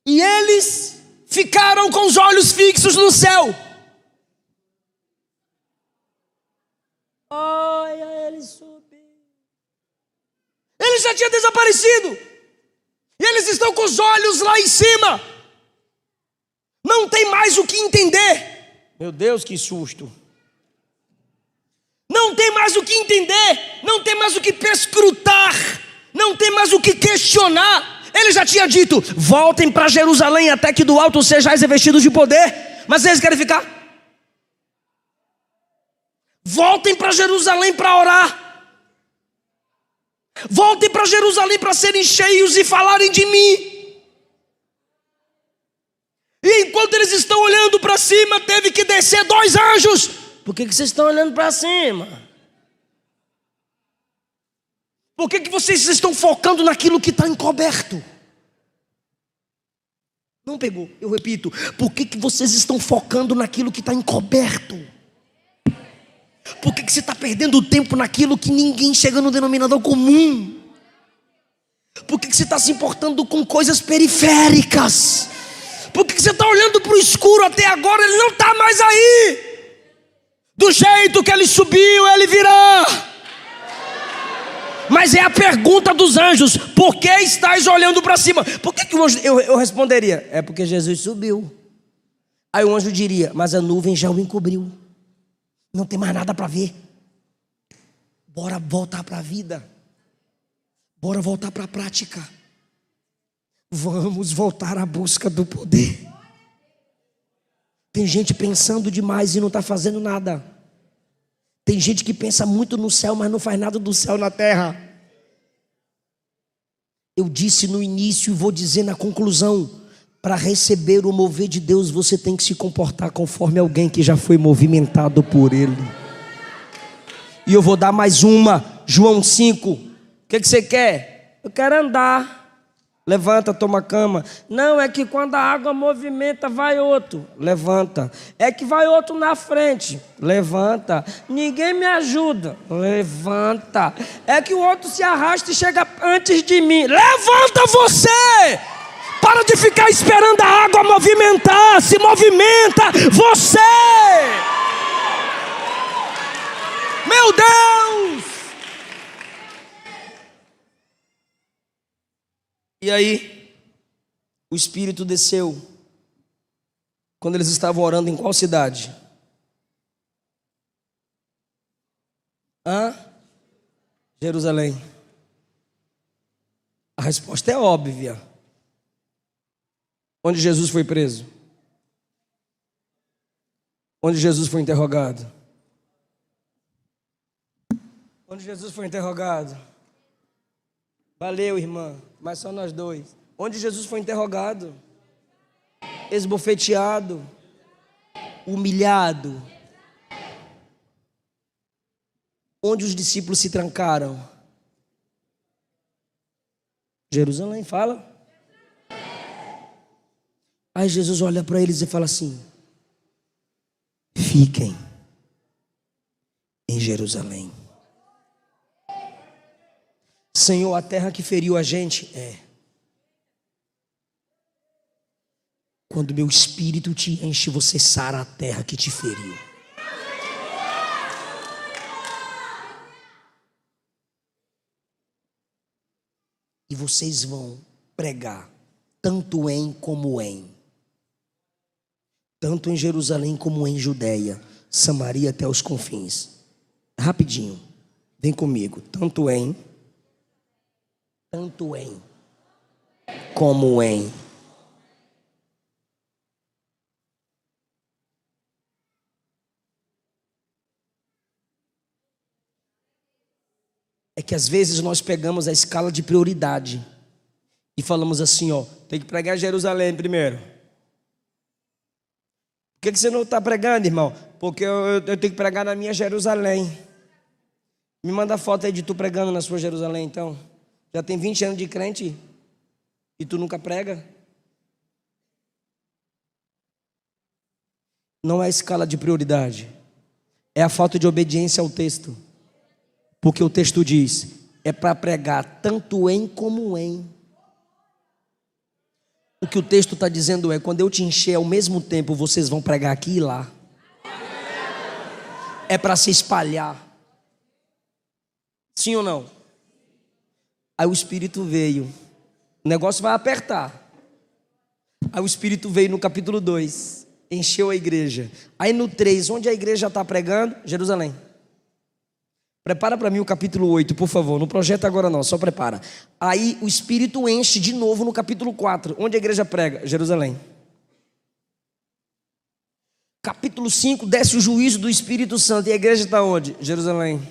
E eles ficaram com os olhos fixos no céu. Olha, ele subiu. Ele já tinha desaparecido. E eles estão com os olhos lá em cima. Não tem mais o que entender. Meu Deus, que susto. Não tem mais o que entender. Não tem mais o que perscrutar. Não tem mais o que questionar. Ele já tinha dito: voltem para Jerusalém até que do alto sejais revestidos de poder. Mas eles querem ficar. Voltem para Jerusalém para orar. Voltem para Jerusalém para serem cheios e falarem de mim. E enquanto eles estão olhando para cima, teve que descer 2 anjos. Por que vocês estão olhando para cima? Por que vocês estão focando naquilo que está encoberto? Não pegou, eu repito. Por que vocês estão focando naquilo que está encoberto? Por que você está perdendo tempo naquilo que ninguém chega no denominador comum? Por que você está se importando com coisas periféricas? Por que você está olhando para o escuro até agora? Ele não está mais aí. Do jeito que ele subiu, ele virá. Mas é a pergunta dos anjos: por que estáis olhando para cima? Por que o anjo, eu responderia: é porque Jesus subiu. Aí o anjo diria: mas a nuvem já o encobriu. Não tem mais nada para ver. Bora voltar para a vida. Bora voltar para a prática. Vamos voltar à busca do poder. Tem gente pensando demais e não está fazendo nada. Tem gente que pensa muito no céu, mas não faz nada do céu na terra. Eu disse no início e vou dizer na conclusão: para receber o mover de Deus, você tem que se comportar conforme alguém que já foi movimentado por Ele. E eu vou dar mais uma. João 5. O que você quer? Eu quero andar. Levanta, toma cama. Não, é que quando a água movimenta, vai outro. Levanta. É que vai outro na frente. Levanta. Ninguém me ajuda. Levanta. É que o outro se arrasta e chega antes de mim. Levanta você! Para de ficar esperando a água movimentar. Se movimenta você! Meu Deus! E aí, o Espírito desceu. Quando eles estavam orando em qual cidade? Jerusalém. A resposta é óbvia. Onde Jesus foi preso? Onde Jesus foi interrogado? Onde Jesus foi interrogado? Valeu, irmã, mas só nós dois. Onde Jesus foi interrogado? Esbofeteado, humilhado. Onde os discípulos se trancaram? Jerusalém, fala. Aí Jesus olha para eles e fala assim: fiquem em Jerusalém. Senhor, a terra que feriu a gente quando meu espírito te enche, você sara a terra que te feriu. E vocês vão pregar tanto em como em. Tanto em Jerusalém como em Judeia, Samaria até os confins. Rapidinho, vem comigo. Tanto em como em. É que às vezes nós pegamos a escala de prioridade e falamos assim, tem que pregar em Jerusalém primeiro. Por que você não está pregando, irmão? Porque eu tenho que pregar na minha Jerusalém. Me manda foto aí de tu pregando na sua Jerusalém, então. Já tem 20 anos de crente e tu nunca prega? Não é a escala de prioridade. É a falta de obediência ao texto. Porque o texto diz, é para pregar tanto em como em. O que o texto está dizendo é, quando eu te encher ao mesmo tempo, vocês vão pregar aqui e lá. É para se espalhar. Sim ou não? Aí o Espírito veio. O negócio vai apertar. Aí o Espírito veio no capítulo 2. Encheu a igreja. Aí no 3, onde a igreja está pregando? Jerusalém. Prepara para mim o capítulo 8, por favor. Não projeta agora não, só prepara. Aí o Espírito enche de novo no capítulo 4. Onde a igreja prega? Jerusalém. Capítulo 5, desce o juízo do Espírito Santo. E a igreja está onde? Jerusalém.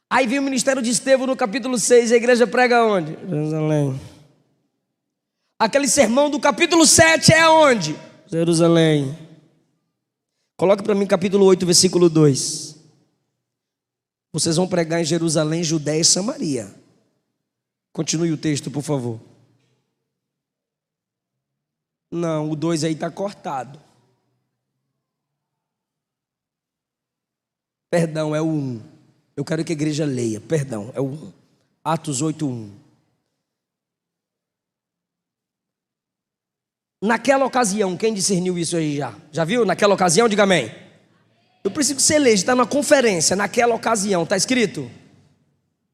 Aí vem o ministério de Estevão no capítulo 6. E a igreja prega onde? Jerusalém. Aquele sermão do capítulo 7 é onde? Jerusalém. Coloque para mim capítulo 8, versículo 2. Vocês vão pregar em Jerusalém, Judéia e Samaria. Continue o texto, por favor. Não, o 2 aí está cortado. Perdão, é o 1. Eu quero que a igreja leia. Perdão, é o 1. Atos 8, 1. Naquela ocasião, quem discerniu isso aí já? Já viu? Naquela ocasião, diga amém. Eu preciso que você leia, está na conferência, naquela ocasião, está escrito?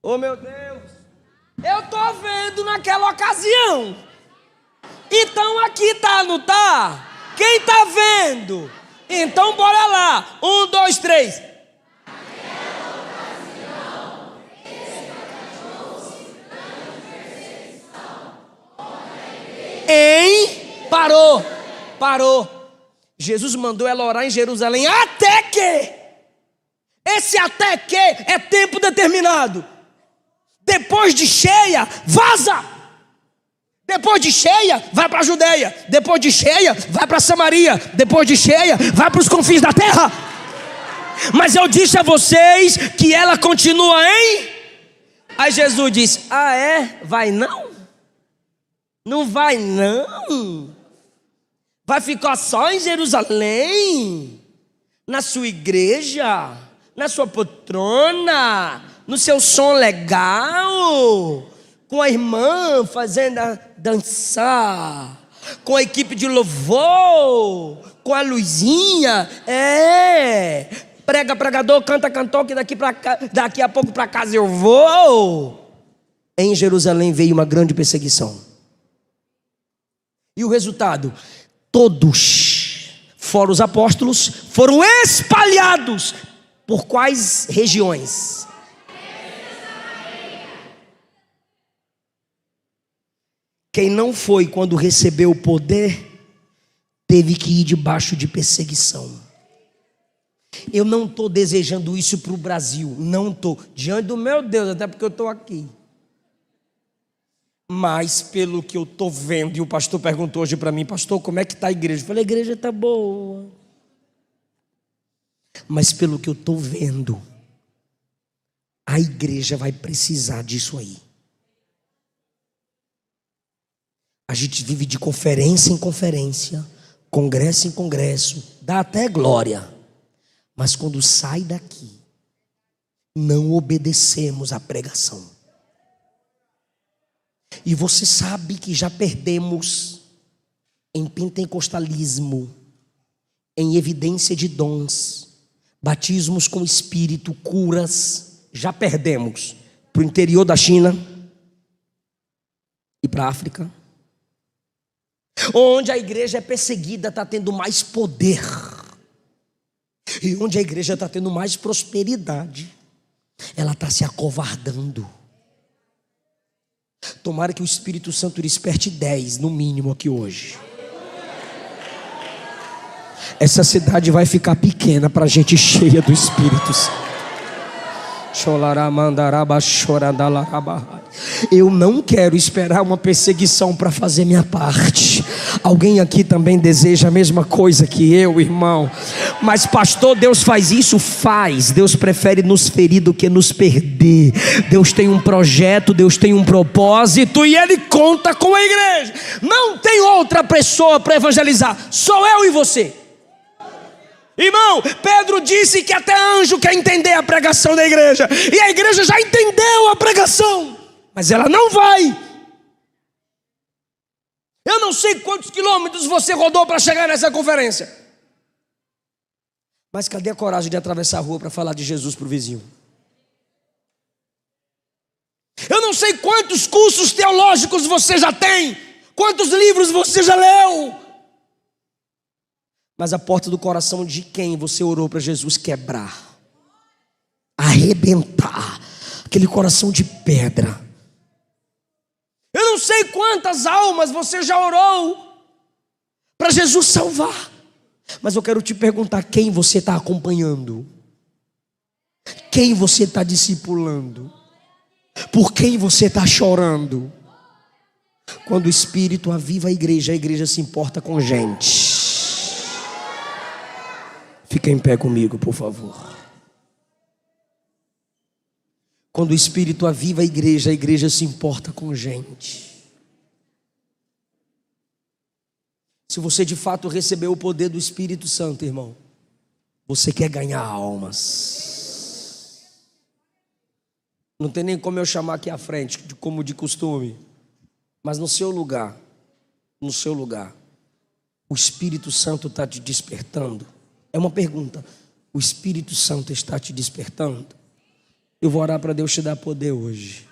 Oh meu Deus, eu estou vendo naquela ocasião. Então aqui tá, não tá? Quem está vendo? Então bora lá, 1, 2, 3. Naquela ocasião, Parou. Jesus mandou ela orar em Jerusalém até que. Esse até que é tempo determinado. Depois de cheia, vaza. Depois de cheia, vai para a Judéia. Depois de cheia, vai para Samaria. Depois de cheia, vai para os confins da terra. Mas eu disse a vocês que ela continua em. Aí Jesus disse, ah é? Vai não? Não vai não? Vai ficar só em Jerusalém, na sua igreja, na sua poltrona, no seu som legal, com a irmã fazendo dançar, com a equipe de louvor, com a luzinha, pregador, cantor, que daqui a pouco para casa eu vou. Em Jerusalém veio uma grande perseguição. E o resultado? Todos, fora os apóstolos, foram espalhados por quais regiões? Quem não foi quando recebeu o poder, teve que ir debaixo de perseguição. Eu não estou desejando isso para o Brasil, não estou, diante do meu Deus, até porque eu estou aqui. Mas pelo que eu estou vendo, e o pastor perguntou hoje para mim, pastor, como é que está a igreja? Eu falei, a igreja está boa. Mas pelo que eu estou vendo, a igreja vai precisar disso aí. A gente vive de conferência em conferência, congresso em congresso, dá até glória. Mas quando sai daqui, não obedecemos à pregação. E você sabe que já perdemos em pentecostalismo, em evidência de dons, batismos com Espírito, curas, já perdemos para o interior da China e para a África, onde a igreja é perseguida, está tendo mais poder, e onde a igreja está tendo mais prosperidade, ela está se acovardando. Tomara que o Espírito Santo desperte 10 no mínimo aqui hoje. Essa cidade vai ficar pequena para a gente cheia do Espírito Santo. Eu não quero esperar uma perseguição para fazer minha parte. Alguém aqui também deseja a mesma coisa que eu, irmão? Mas pastor, Deus faz isso? Faz. Deus prefere nos ferir do que nos perder. Deus tem um projeto, Deus tem um propósito, e Ele conta com a igreja. Não tem outra pessoa para evangelizar, sou eu e você. Irmão, Pedro disse que até anjo quer entender a pregação da igreja. E a igreja já entendeu a pregação, mas ela não vai. Eu não sei quantos quilômetros você rodou para chegar nessa conferência, mas cadê a coragem de atravessar a rua para falar de Jesus para o vizinho? Eu não sei quantos cursos teológicos você já tem, quantos livros você já leu, mas a porta do coração de quem você orou para Jesus quebrar, arrebentar, aquele coração de pedra. Eu não sei quantas almas você já orou para Jesus salvar, mas eu quero te perguntar: quem você está acompanhando? Quem você está discipulando? Por quem você está chorando? Quando o Espírito aviva a igreja se importa com gente. Fica em pé comigo, por favor. Quando o Espírito aviva a igreja se importa com gente. Se você de fato recebeu o poder do Espírito Santo, irmão, você quer ganhar almas. Não tem nem como eu chamar aqui à frente, como de costume, mas no seu lugar, o Espírito Santo está te despertando. É uma pergunta: o Espírito Santo está te despertando? Eu vou orar para Deus te dar poder hoje.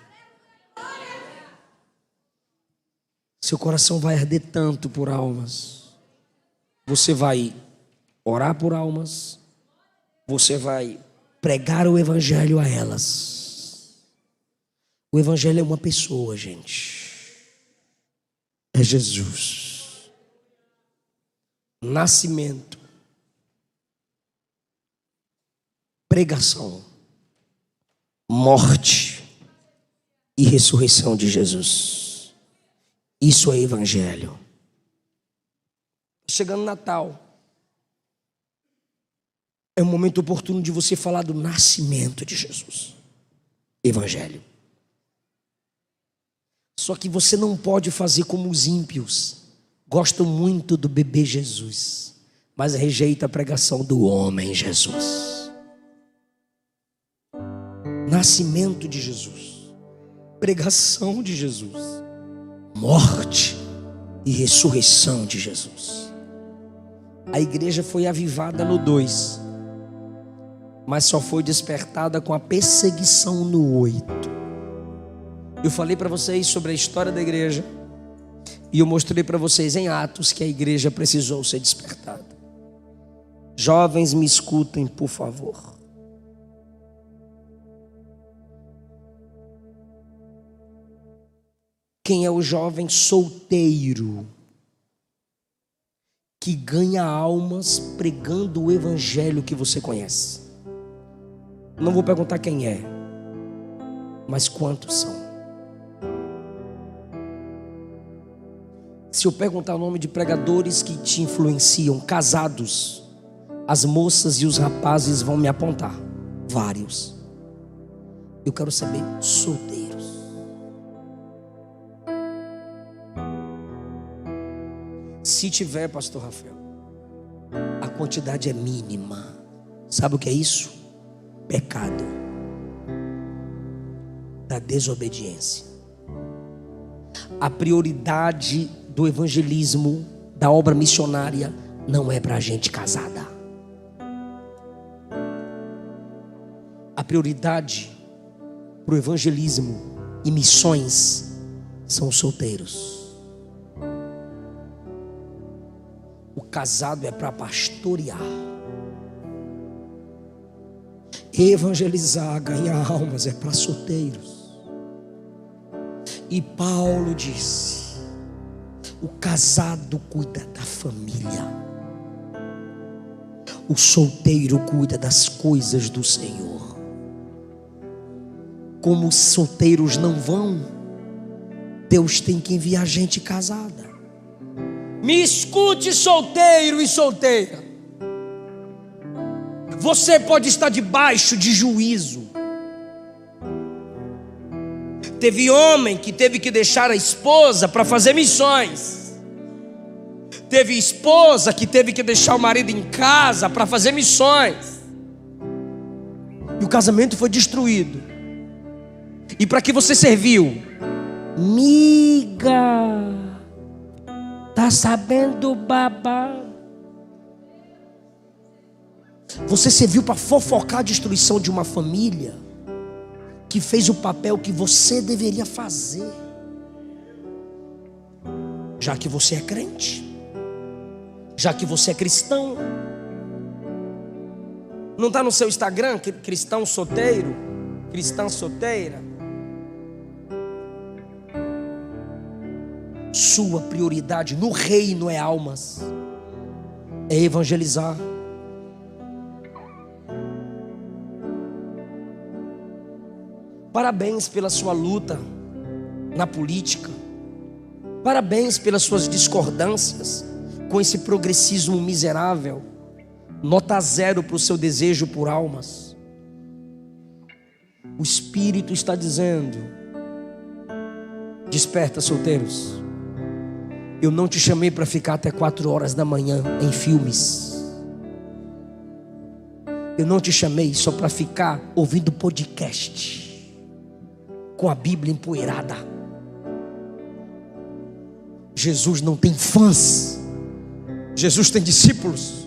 Seu coração vai arder tanto por almas. Você vai orar por almas. Você vai pregar o evangelho a elas. O evangelho é uma pessoa, gente. É Jesus. Nascimento. Pregação. Morte e ressurreição de Jesus. Isso é evangelho. Chegando Natal, é um momento oportuno de você falar do nascimento de Jesus. Evangelho. Só que você não pode fazer como os ímpios. Gostam muito do bebê Jesus, mas rejeita a pregação do homem Jesus. Nascimento de Jesus, pregação de Jesus, morte e ressurreição de Jesus. A igreja foi avivada no 2, mas só foi despertada com a perseguição no 8. Eu falei para vocês sobre a história da igreja e eu mostrei para vocês em Atos que a igreja precisou ser despertada. Jovens, me escutem, por favor. Quem é o jovem solteiro que ganha almas pregando o evangelho que você conhece? Não vou perguntar quem é, mas quantos são? Se eu perguntar o nome de pregadores que te influenciam, casados, as moças e os rapazes vão me apontar. Vários. Eu quero saber solteiros. Se tiver, pastor Rafael, a quantidade é mínima. Sabe o que é isso? Pecado da desobediência. A prioridade do evangelismo, da obra missionária, não é para gente casada. A prioridade para o evangelismo e missões são os solteiros. O casado é para pastorear, evangelizar, ganhar almas é para solteiros. E Paulo disse: o casado cuida da família, o solteiro cuida das coisas do Senhor. Como os solteiros não vão, Deus tem que enviar gente casada. Me escute, solteiro e solteira. Você pode estar debaixo de juízo. Teve homem que teve que deixar a esposa para fazer missões. Teve esposa que teve que deixar o marido em casa para fazer missões. E o casamento foi destruído. E para que você serviu? Miga, tá sabendo babá? Você serviu para fofocar a destruição de uma família que fez o papel que você deveria fazer. Já que você é crente, já que você é cristão. Não está no seu Instagram, cristão solteiro, cristã solteira? Sua prioridade no reino é almas, é evangelizar. Parabéns pela sua luta na política. Parabéns pelas suas discordâncias com esse progressismo miserável. Nota 0 para o seu desejo por almas. O Espírito está dizendo: desperta, solteiros. Eu não te chamei para ficar até 4 horas da manhã em filmes. Eu não te chamei só para ficar ouvindo podcast com a Bíblia empoeirada. Jesus não tem fãs, Jesus tem discípulos.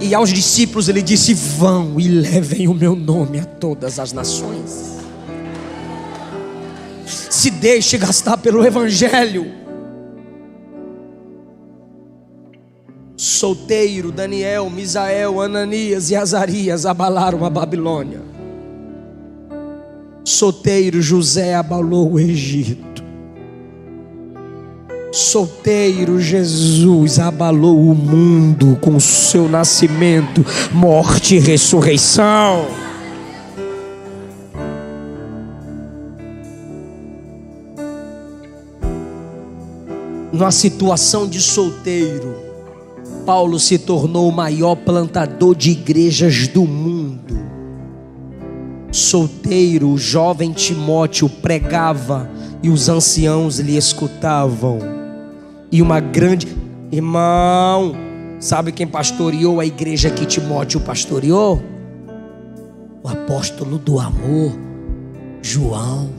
E aos discípulos ele disse: vão e levem o meu nome a todas as nações. Se deixe gastar pelo evangelho. Solteiro, Daniel, Misael, Ananias e Azarias abalaram a Babilônia. Solteiro, José abalou o Egito. Solteiro, Jesus abalou o mundo com o seu nascimento, morte e ressurreição. Numa situação de solteiro, Paulo se tornou o maior plantador de igrejas do mundo. Solteiro, o jovem Timóteo pregava e os anciãos lhe escutavam. E uma grande... Irmão, sabe quem pastoreou a igreja que Timóteo pastoreou? O apóstolo do amor, João.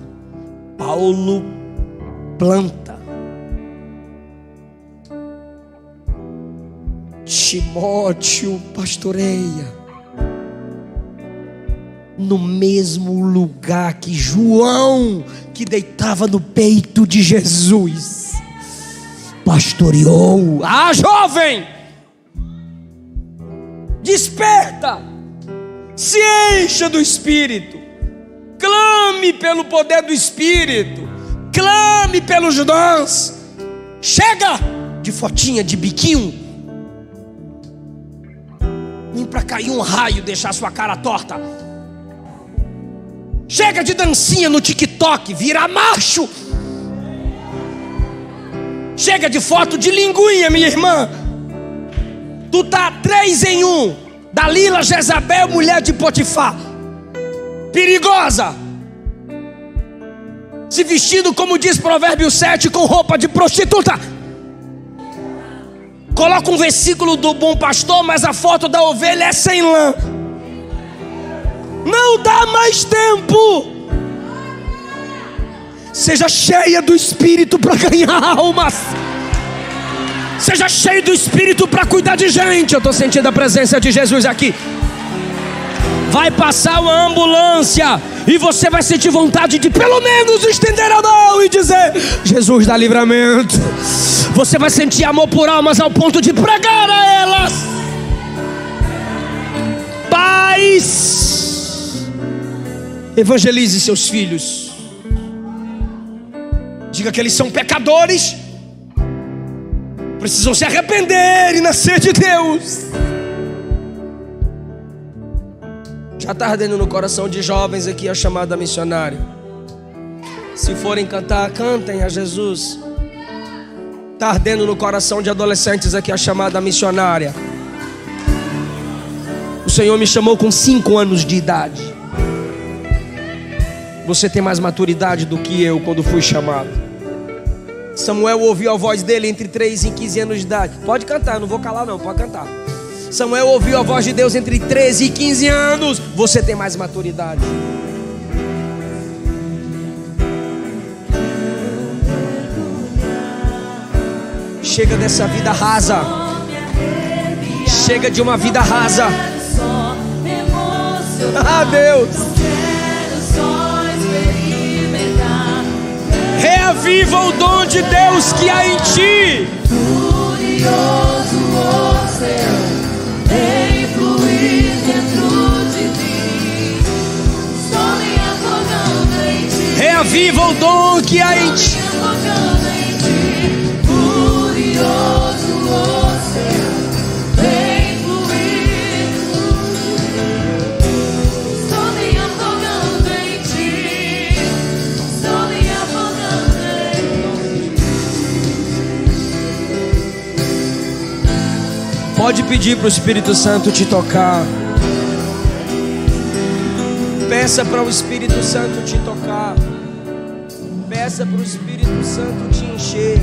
Paulo planta, Timóteo pastoreia. No mesmo lugar que João, que deitava no peito de Jesus, pastoreou. Ah, jovem, desperta, se encha do Espírito, clame pelo poder do Espírito, clame pelos dons. Chega de fotinha de biquinho, nem para cair um raio deixar sua cara torta. Chega de dancinha no TikTok, vira macho. Chega de foto de linguinha, minha irmã. Tu tá 3 em 1. Dalila, Jezabel, mulher de Potifar. Perigosa. Se vestindo, como diz Provérbios 7, com roupa de prostituta. Coloca um versículo do bom pastor, mas a foto da ovelha é sem lã. Não dá mais tempo. Seja cheia do Espírito para ganhar almas. Seja cheio do Espírito para cuidar de gente. Eu estou sentindo a presença de Jesus aqui. Vai passar uma ambulância e você vai sentir vontade de pelo menos estender a mão e dizer: Jesus dá livramento. Você vai sentir amor por almas ao ponto de pregar a elas. Pais, evangelize seus filhos. Diga que eles são pecadores, precisam se arrepender e nascer de Deus. Já está ardendo no coração de jovens aqui a chamada missionária. Se forem cantar, cantem a Jesus. Está ardendo no coração de adolescentes aqui a chamada missionária. O Senhor me chamou com 5 anos de idade. Você tem mais maturidade do que eu quando fui chamado. Samuel ouviu a voz dele entre 3 e 15 anos de idade. Pode cantar, não vou calar não, pode cantar. Samuel ouviu a voz de Deus entre 13 e 15 anos. Você tem mais maturidade. Chega dessa vida rasa. Chega de uma vida rasa. Ah, Deus. Reaviva o dom de Deus que há em ti. Glorioso oceano, vem fluir dentro de mim. Estou me afogando em ti. Reaviva o dom que há em ti. Afogando em ti. Glorioso oceano, vem fluir dentro de mim. Estou me afogando em ti. Estou me afogando em ti. Pode pedir para o Espírito Santo te tocar. Peça para o Espírito Santo te tocar. Peça para o Espírito Santo te encher.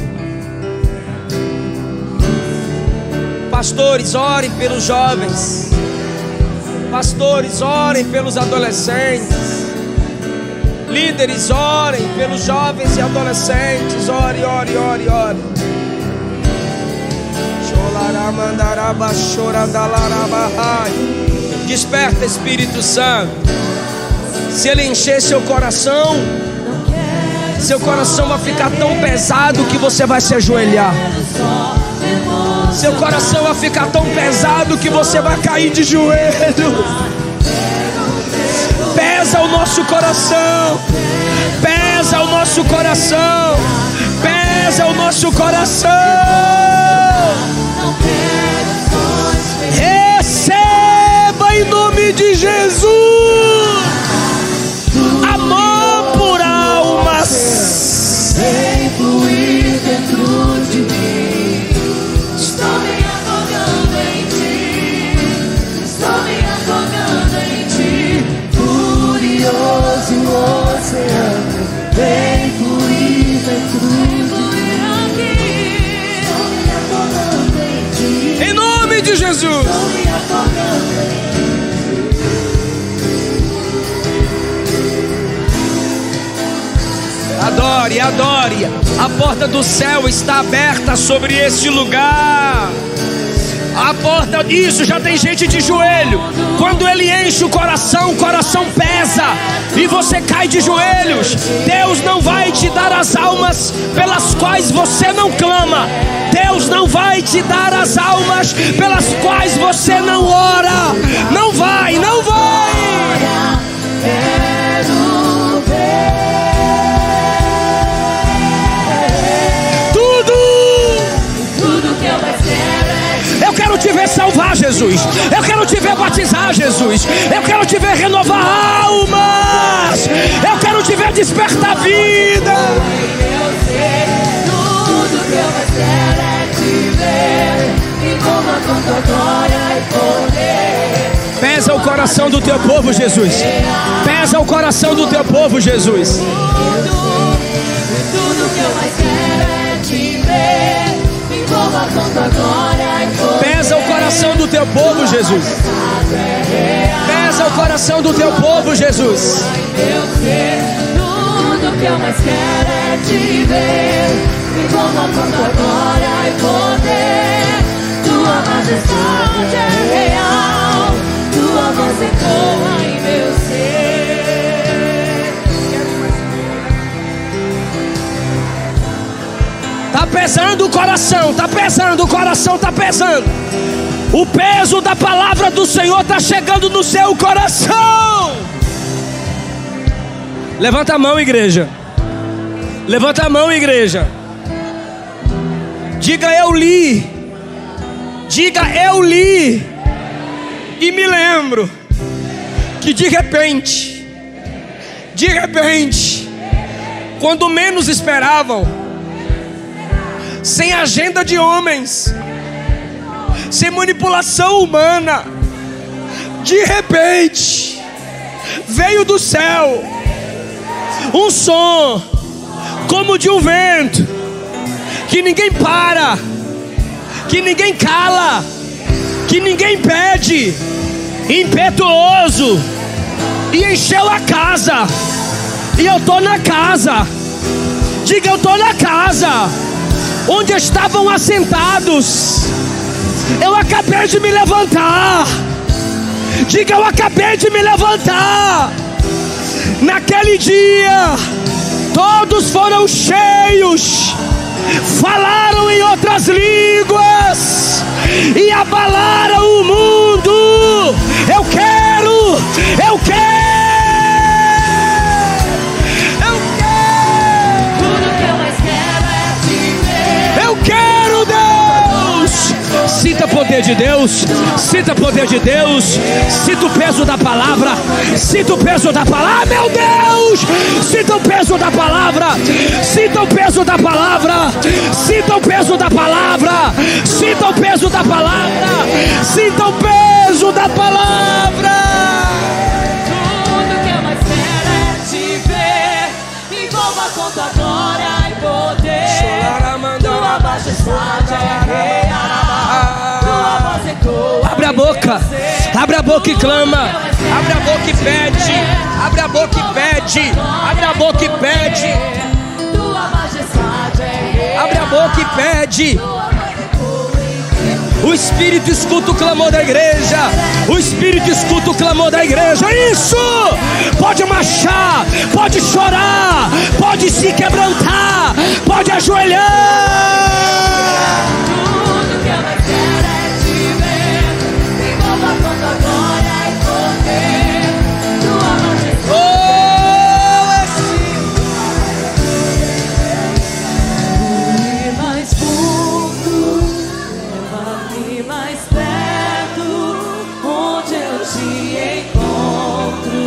Pastores, orem pelos jovens. Pastores, orem pelos adolescentes. Líderes, orem pelos jovens e adolescentes. Ore, ore, ore, ore. Desperta, Espírito Santo. Se ele encher seu coração vai ficar tão pesado que você vai se ajoelhar. Seu coração vai ficar tão pesado que você vai cair de joelho. Pesa o nosso coração. Pesa o nosso coração. Pesa o nosso coração. Receba em nome de Jesus amor por almas. Vem fluir dentro de mim. Estou me afogando em ti. Estou me afogando em ti. Furioso oceano, vem fluir dentro de mim. Estou me afogando em ti. Em nome de Jesus. Estou me afogando em ti. Adore, adore. A porta do céu está aberta sobre este lugar. A porta, isso, já tem gente de joelho. Quando ele enche o coração pesa e você cai de joelhos. Deus não vai te dar as almas pelas quais você não clama. Deus não vai te dar as almas pelas quais você não ora. Não vai, não vai. Quero ver. Tudo que eu mais quero é Eu quero te ver salvar, Jesus. Eu quero te ver batizar, Jesus. Eu quero te ver renovar almas. Eu quero te ver despertar vida. tudo que eu mais quero é te ver. Me envolva com tua glória e poder. Pesa o coração do teu povo, Jesus. Pesa o coração do teu povo, Jesus. Tudo que eu mais quero é te ver. Me envolva com tua glória e poder. Pesa o coração do teu povo, Jesus. Pesa o coração do teu povo, Jesus. Meu ser, tudo que eu mais quero é te ver. Me envolva com tua glória e poder. Tua majestade é real. Tua voz ecoa em meu ser. Tá pesando o coração, tá pesando o coração, tá pesando. O peso da palavra do Senhor tá chegando no seu coração. Levanta a mão, igreja. Levanta a mão, igreja. Diga eu li. Diga eu li. E me lembro que de repente, quando menos esperavam, sem agenda de homens, sem manipulação humana, de repente veio do céu um som como de um vento, que ninguém para, que ninguém cala, que ninguém pede, impetuoso, e encheu a casa. E eu estou na casa. Diga, eu estou na casa onde estavam assentados. Eu acabei de me levantar. Diga, eu acabei de me levantar. Naquele dia todos foram cheios, falaram em outras línguas e abalaram o mundo. Eu quero. Tudo que eu mais quero é te ver. Eu quero, Deus. Sinta o poder de Deus. Sinta o poder de Deus. Sinta o peso da palavra. Sinta o peso da palavra. Meu Deus. Sinta o peso da palavra. Sinta o peso da palavra. Sinta o peso da palavra. Sinta o peso da palavra. Sinta o peso da palavra. Tudo que eu mais quero é te ver. Envolva com tua glória e poder. Tua majestade é real. Tua voz ecoa. Abre a boca. Abre a boca e clama. Abre a boca e pede. Abre a boca e pede. Abre a boca e pede. Tua majestade é real. Abre a boca e pede. O Espírito escuta o clamor da igreja. O Espírito escuta o clamor da igreja. Isso! Pode marchar, pode chorar, pode se quebrantar, pode ajoelhar. Tudo que eu mais quero é te ver. Envolva com tua glória e poder. Tua majestade. E mais fundo, leva-me mais perto, onde eu te encontro,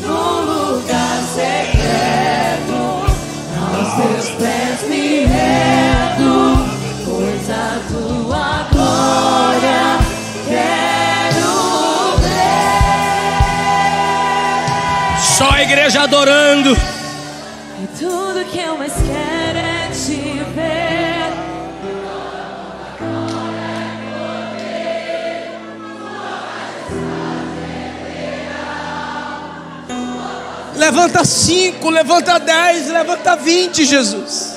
no lugar secreto. Aos teus pés me rendo, pois a tua glória quero ver. Só a igreja adorando. E tudo que eu mais quero é te ver. Levanta 5, levanta 10, levanta 20, Jesus.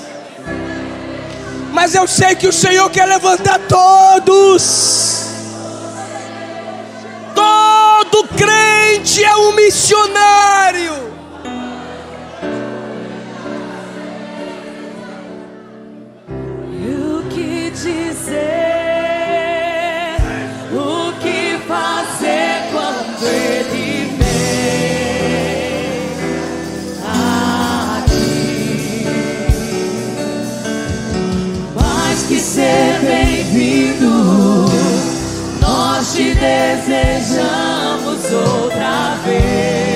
Mas eu sei que o Senhor quer levantar todos. Todo crente é um missionário. E o que dizer, o que fazer quando ele vem aqui? Mais que ser bem-vindo, nós te desejamos outra vez.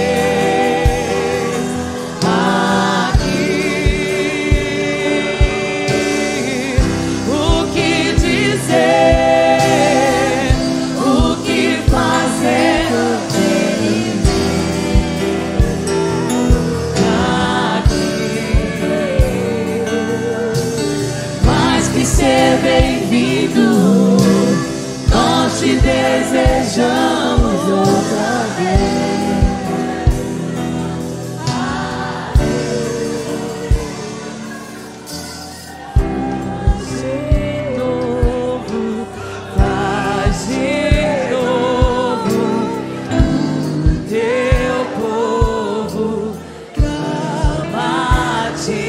Ser bem-vindo, nós te desejamos outra vez. De novo, faz de novo, o teu povo clama a ti.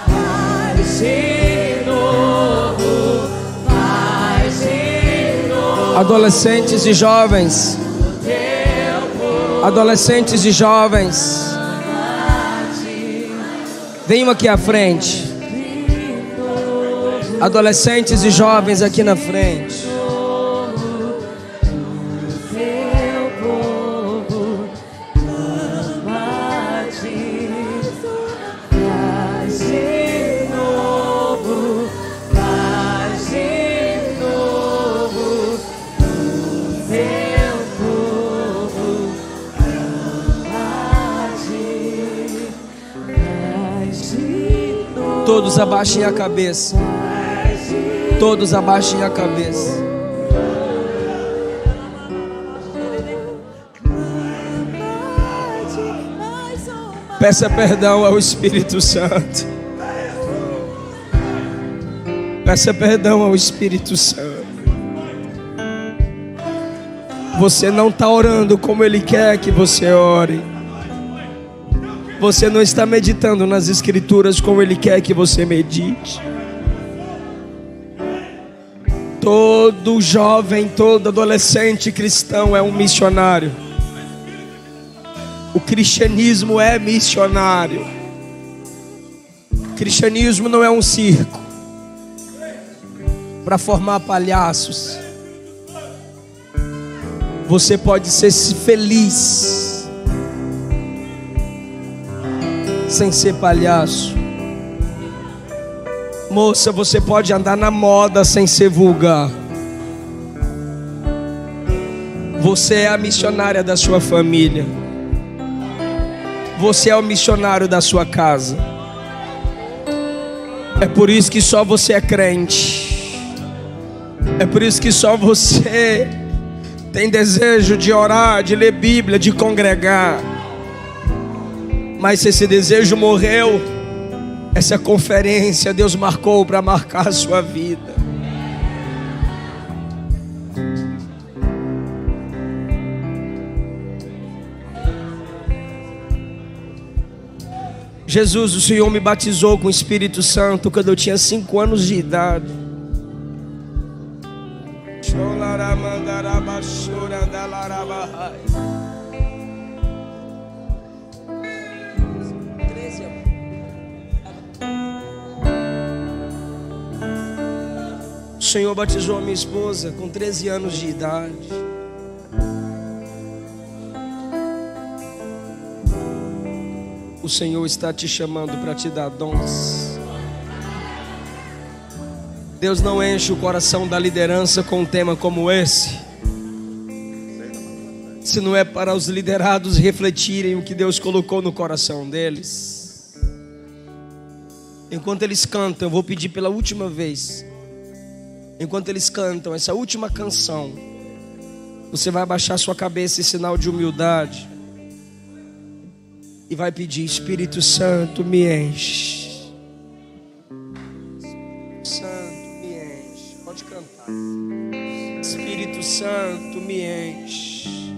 Faz de novo, faz de novo. Adolescentes e jovens. Adolescentes e jovens. Venham aqui à frente. Adolescentes e jovens aqui na frente. Teu povo clama a ti. Faz de novo, faz de novo. Teu povo clama a ti. Faz de novo. Todos abaixem a cabeça. Todos abaixem a cabeça. Peça perdão ao Espírito Santo. Peça perdão ao Espírito Santo. Você não está orando como Ele quer que você ore. Você não está meditando nas Escrituras como Ele quer que você medite. Todo jovem, todo adolescente cristão é um missionário. O cristianismo é missionário. O cristianismo não é um circo para formar palhaços. Você pode ser feliz sem ser palhaço. Moça, você pode andar na moda sem ser vulgar. Você é a missionária da sua família. Você é o missionário da sua casa. É por isso que só você é crente. É por isso que só você tem desejo de orar, de ler Bíblia, de congregar. Mas se esse desejo morreu, essa conferência Deus marcou para marcar a sua vida. Jesus, o Senhor me batizou com o Espírito Santo quando eu tinha 5 anos de idade. O Senhor batizou a minha esposa com 13 anos de idade. O Senhor está te chamando para te dar dons. Deus não enche o coração da liderança com um tema como esse, se não é para os liderados refletirem o que Deus colocou no coração deles. Enquanto eles cantam, eu vou pedir pela última vez. Enquanto eles cantam essa última canção, você vai abaixar sua cabeça em sinal de humildade e vai pedir: Espírito Santo, me enche. Santo, me enche. Pode cantar. Espírito Santo, me enche.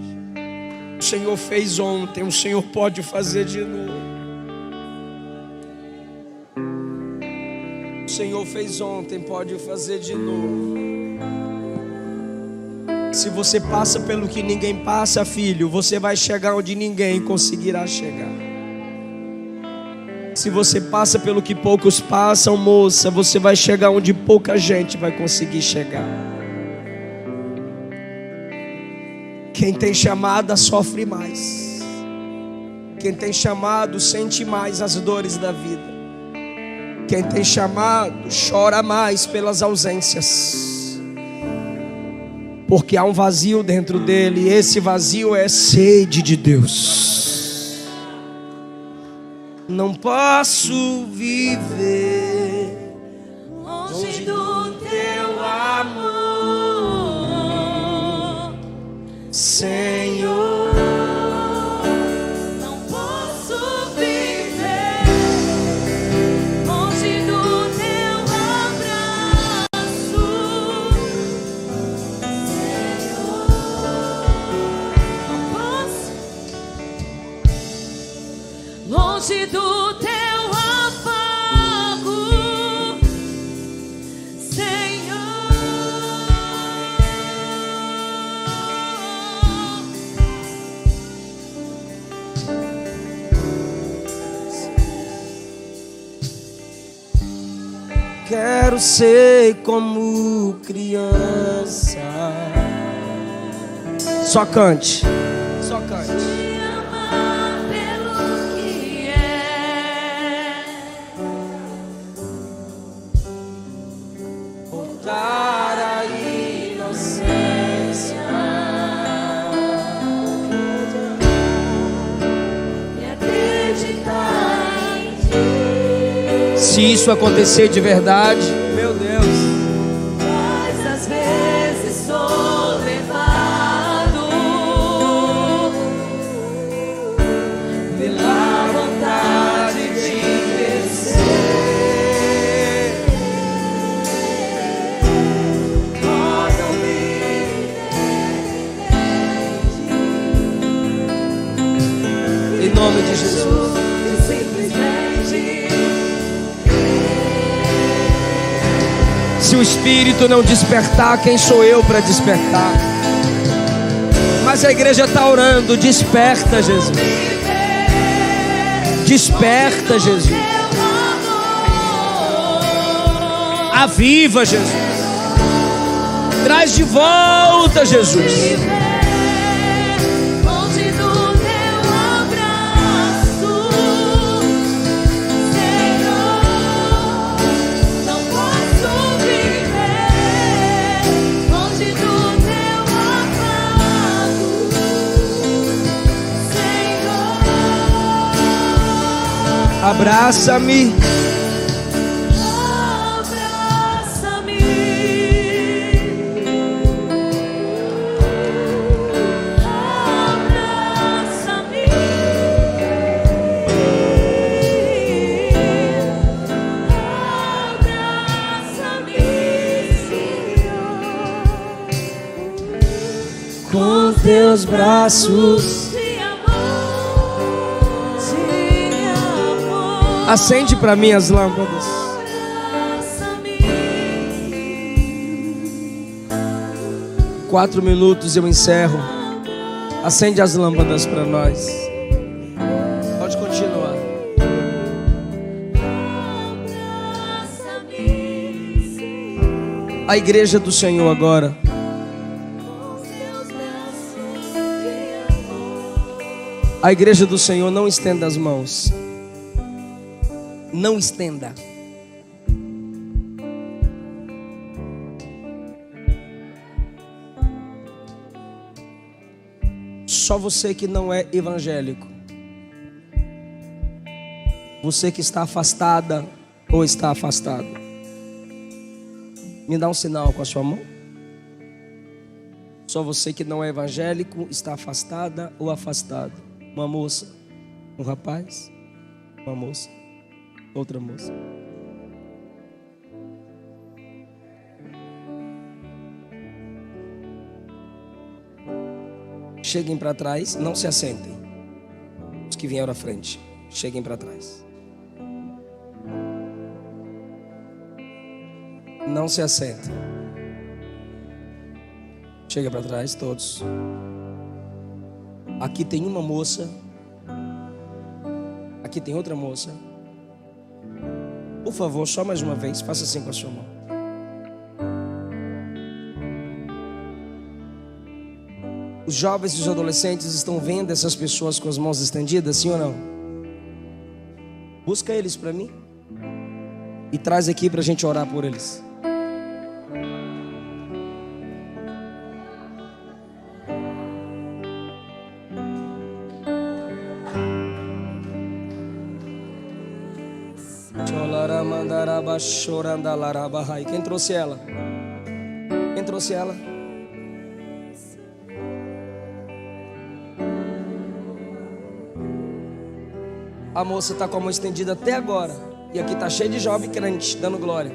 O Senhor fez ontem, o Senhor pode fazer de novo. O Senhor fez ontem, pode fazer de novo. Se você passa pelo que ninguém passa, filho, você vai chegar onde ninguém conseguirá chegar. Se você passa pelo que poucos passam, moça, você vai chegar onde pouca gente vai conseguir chegar. Quem tem chamada sofre mais. Quem tem chamado sente mais as dores da vida. Quem tem chamado chora mais pelas ausências, porque há um vazio dentro dele, e esse vazio é sede de Deus. Não posso viver longe do teu amor, Senhor. Longe do teu afago, Senhor. Quero ser como criança. Só cante, só cante. Se isso acontecer de verdade, meu Deus. Mas às vezes sou levado pela vontade de vencer. Em nome de Jesus. Se o Espírito não despertar, quem sou eu para despertar? Mas a igreja está orando. Desperta, Jesus. Desperta, Jesus. Aviva, Jesus. Traz de volta, Jesus. Abraça-me. Abraça-me. Abraça-me. Abraça-me, Senhor, Com teus braços. Acende para mim as lâmpadas. 4 minutos eu encerro. Acende as lâmpadas para nós. Pode continuar. A igreja do Senhor agora. A igreja do Senhor, não estenda as mãos. Não estenda. Só você que não é evangélico. Você que está afastada ou está afastado. Me dá um sinal com a sua mão. Só você que não é evangélico, está afastada ou afastado. Uma moça, um rapaz, uma moça. Outra moça. Cheguem para trás, não se assentem. Os que vieram à frente, cheguem para trás. Não se assentem. Chega para trás, todos. Aqui tem uma moça. Aqui tem outra moça. Por favor, só mais uma vez, faça assim com a sua mão. Os jovens e os adolescentes estão vendo essas pessoas com as mãos estendidas, sim ou não? Busca eles para mim e traz aqui para a gente orar por eles. Quem trouxe ela? Quem trouxe ela? A moça está com a mão estendida até agora. E aqui está cheio de jovem crente dando glória.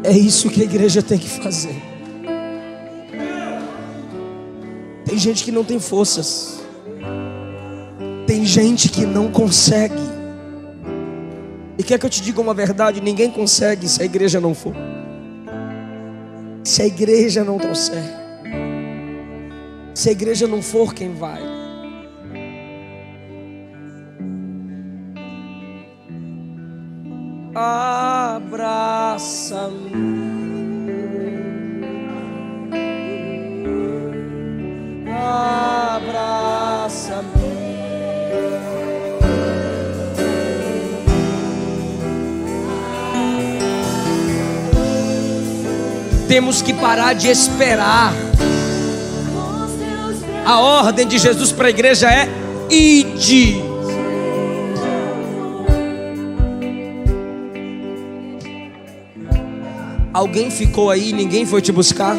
É isso que a igreja tem que fazer. Tem gente que não tem forças. Tem gente que não consegue. E quer que eu te diga uma verdade? Ninguém consegue se a igreja não for. Se a igreja não trouxer. Se a igreja não for, quem vai? Abraça-me. Abraça-me. temos que parar de esperar. A ordem de Jesus para a igreja é: ide. Alguém ficou aí e ninguém foi te buscar?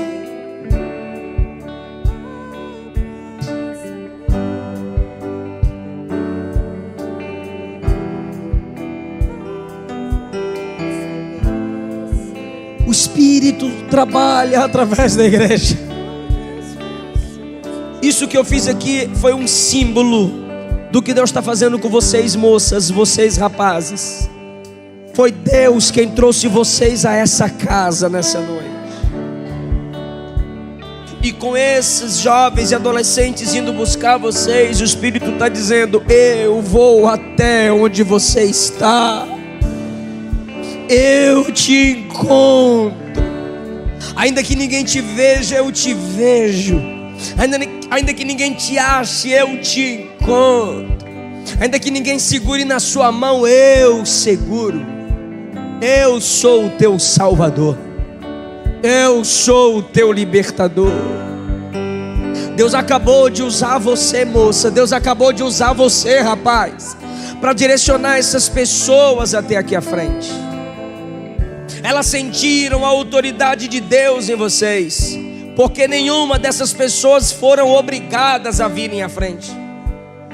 O Espírito trabalha através da igreja. Isso que eu fiz aqui foi um símbolo do que Deus está fazendo com vocês, moças, vocês, rapazes. Foi Deus quem trouxe vocês a essa casa nessa noite. E com esses jovens e adolescentes indo buscar vocês, o Espírito está dizendo: eu vou até onde você está. Eu te encontro. Ainda que ninguém te veja, eu te vejo. Ainda que ninguém te ache, eu te encontro. Ainda que ninguém segure na sua mão, eu seguro. Eu sou o teu Salvador. Eu sou o teu libertador. Deus acabou de usar você, moça. Deus acabou de usar você, rapaz, para direcionar essas pessoas até aqui à frente. Elas sentiram a autoridade de Deus em vocês, porque nenhuma dessas pessoas foram obrigadas a virem à frente.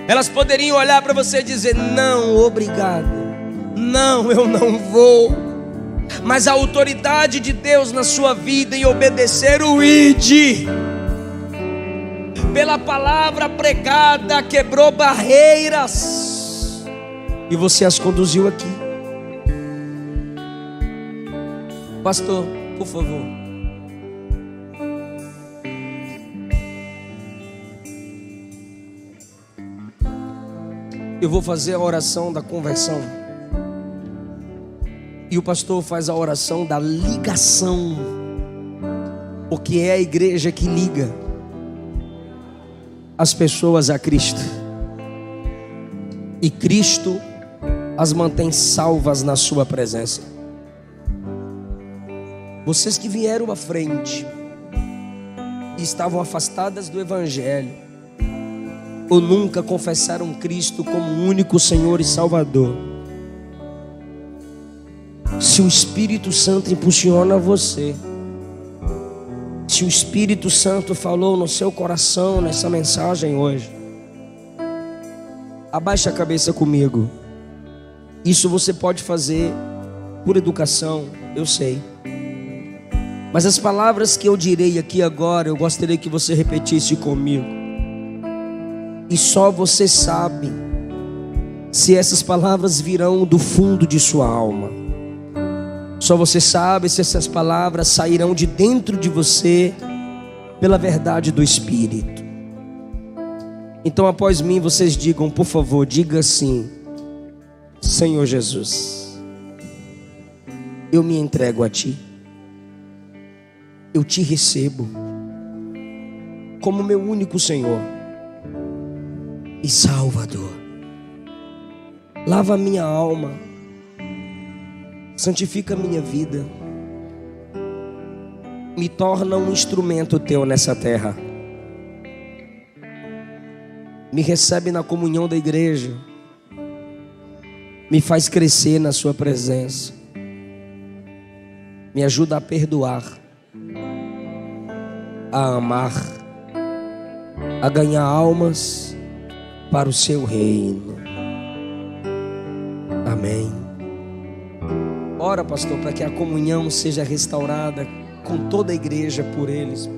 Elas poderiam olhar para você e dizer: não, obrigado, não, eu não vou. Mas a autoridade de Deus na sua vida em obedecer o ide, pela palavra pregada, quebrou barreiras e você as conduziu aqui. Pastor, por favor. Eu vou fazer a oração da conversão. E o pastor faz a oração da ligação. Porque é a igreja que liga as pessoas a Cristo. E Cristo as mantém salvas na sua presença. Vocês que vieram à frente e estavam afastadas do Evangelho, ou nunca confessaram Cristo como único Senhor e Salvador, se o Espírito Santo impulsiona você, se o Espírito Santo falou no seu coração nessa mensagem hoje, abaixe a cabeça comigo. Isso você pode fazer por educação, eu sei. Mas as palavras que eu direi aqui agora, eu gostaria que você repetisse comigo. E só você sabe se essas palavras virão do fundo de sua alma. Só você sabe se essas palavras sairão de dentro de você pela verdade do Espírito. Então, após mim, vocês digam, por favor, diga assim: Senhor Jesus, eu me entrego a Ti. Eu te recebo como meu único Senhor e Salvador. Lava minha alma, santifica minha vida, me torna um instrumento teu nessa terra. Me recebe na comunhão da igreja, me faz crescer na sua presença, me ajuda a perdoar, a amar, a ganhar almas para o seu reino. Amém. Ora, pastor, para que a comunhão seja restaurada com toda a igreja por eles.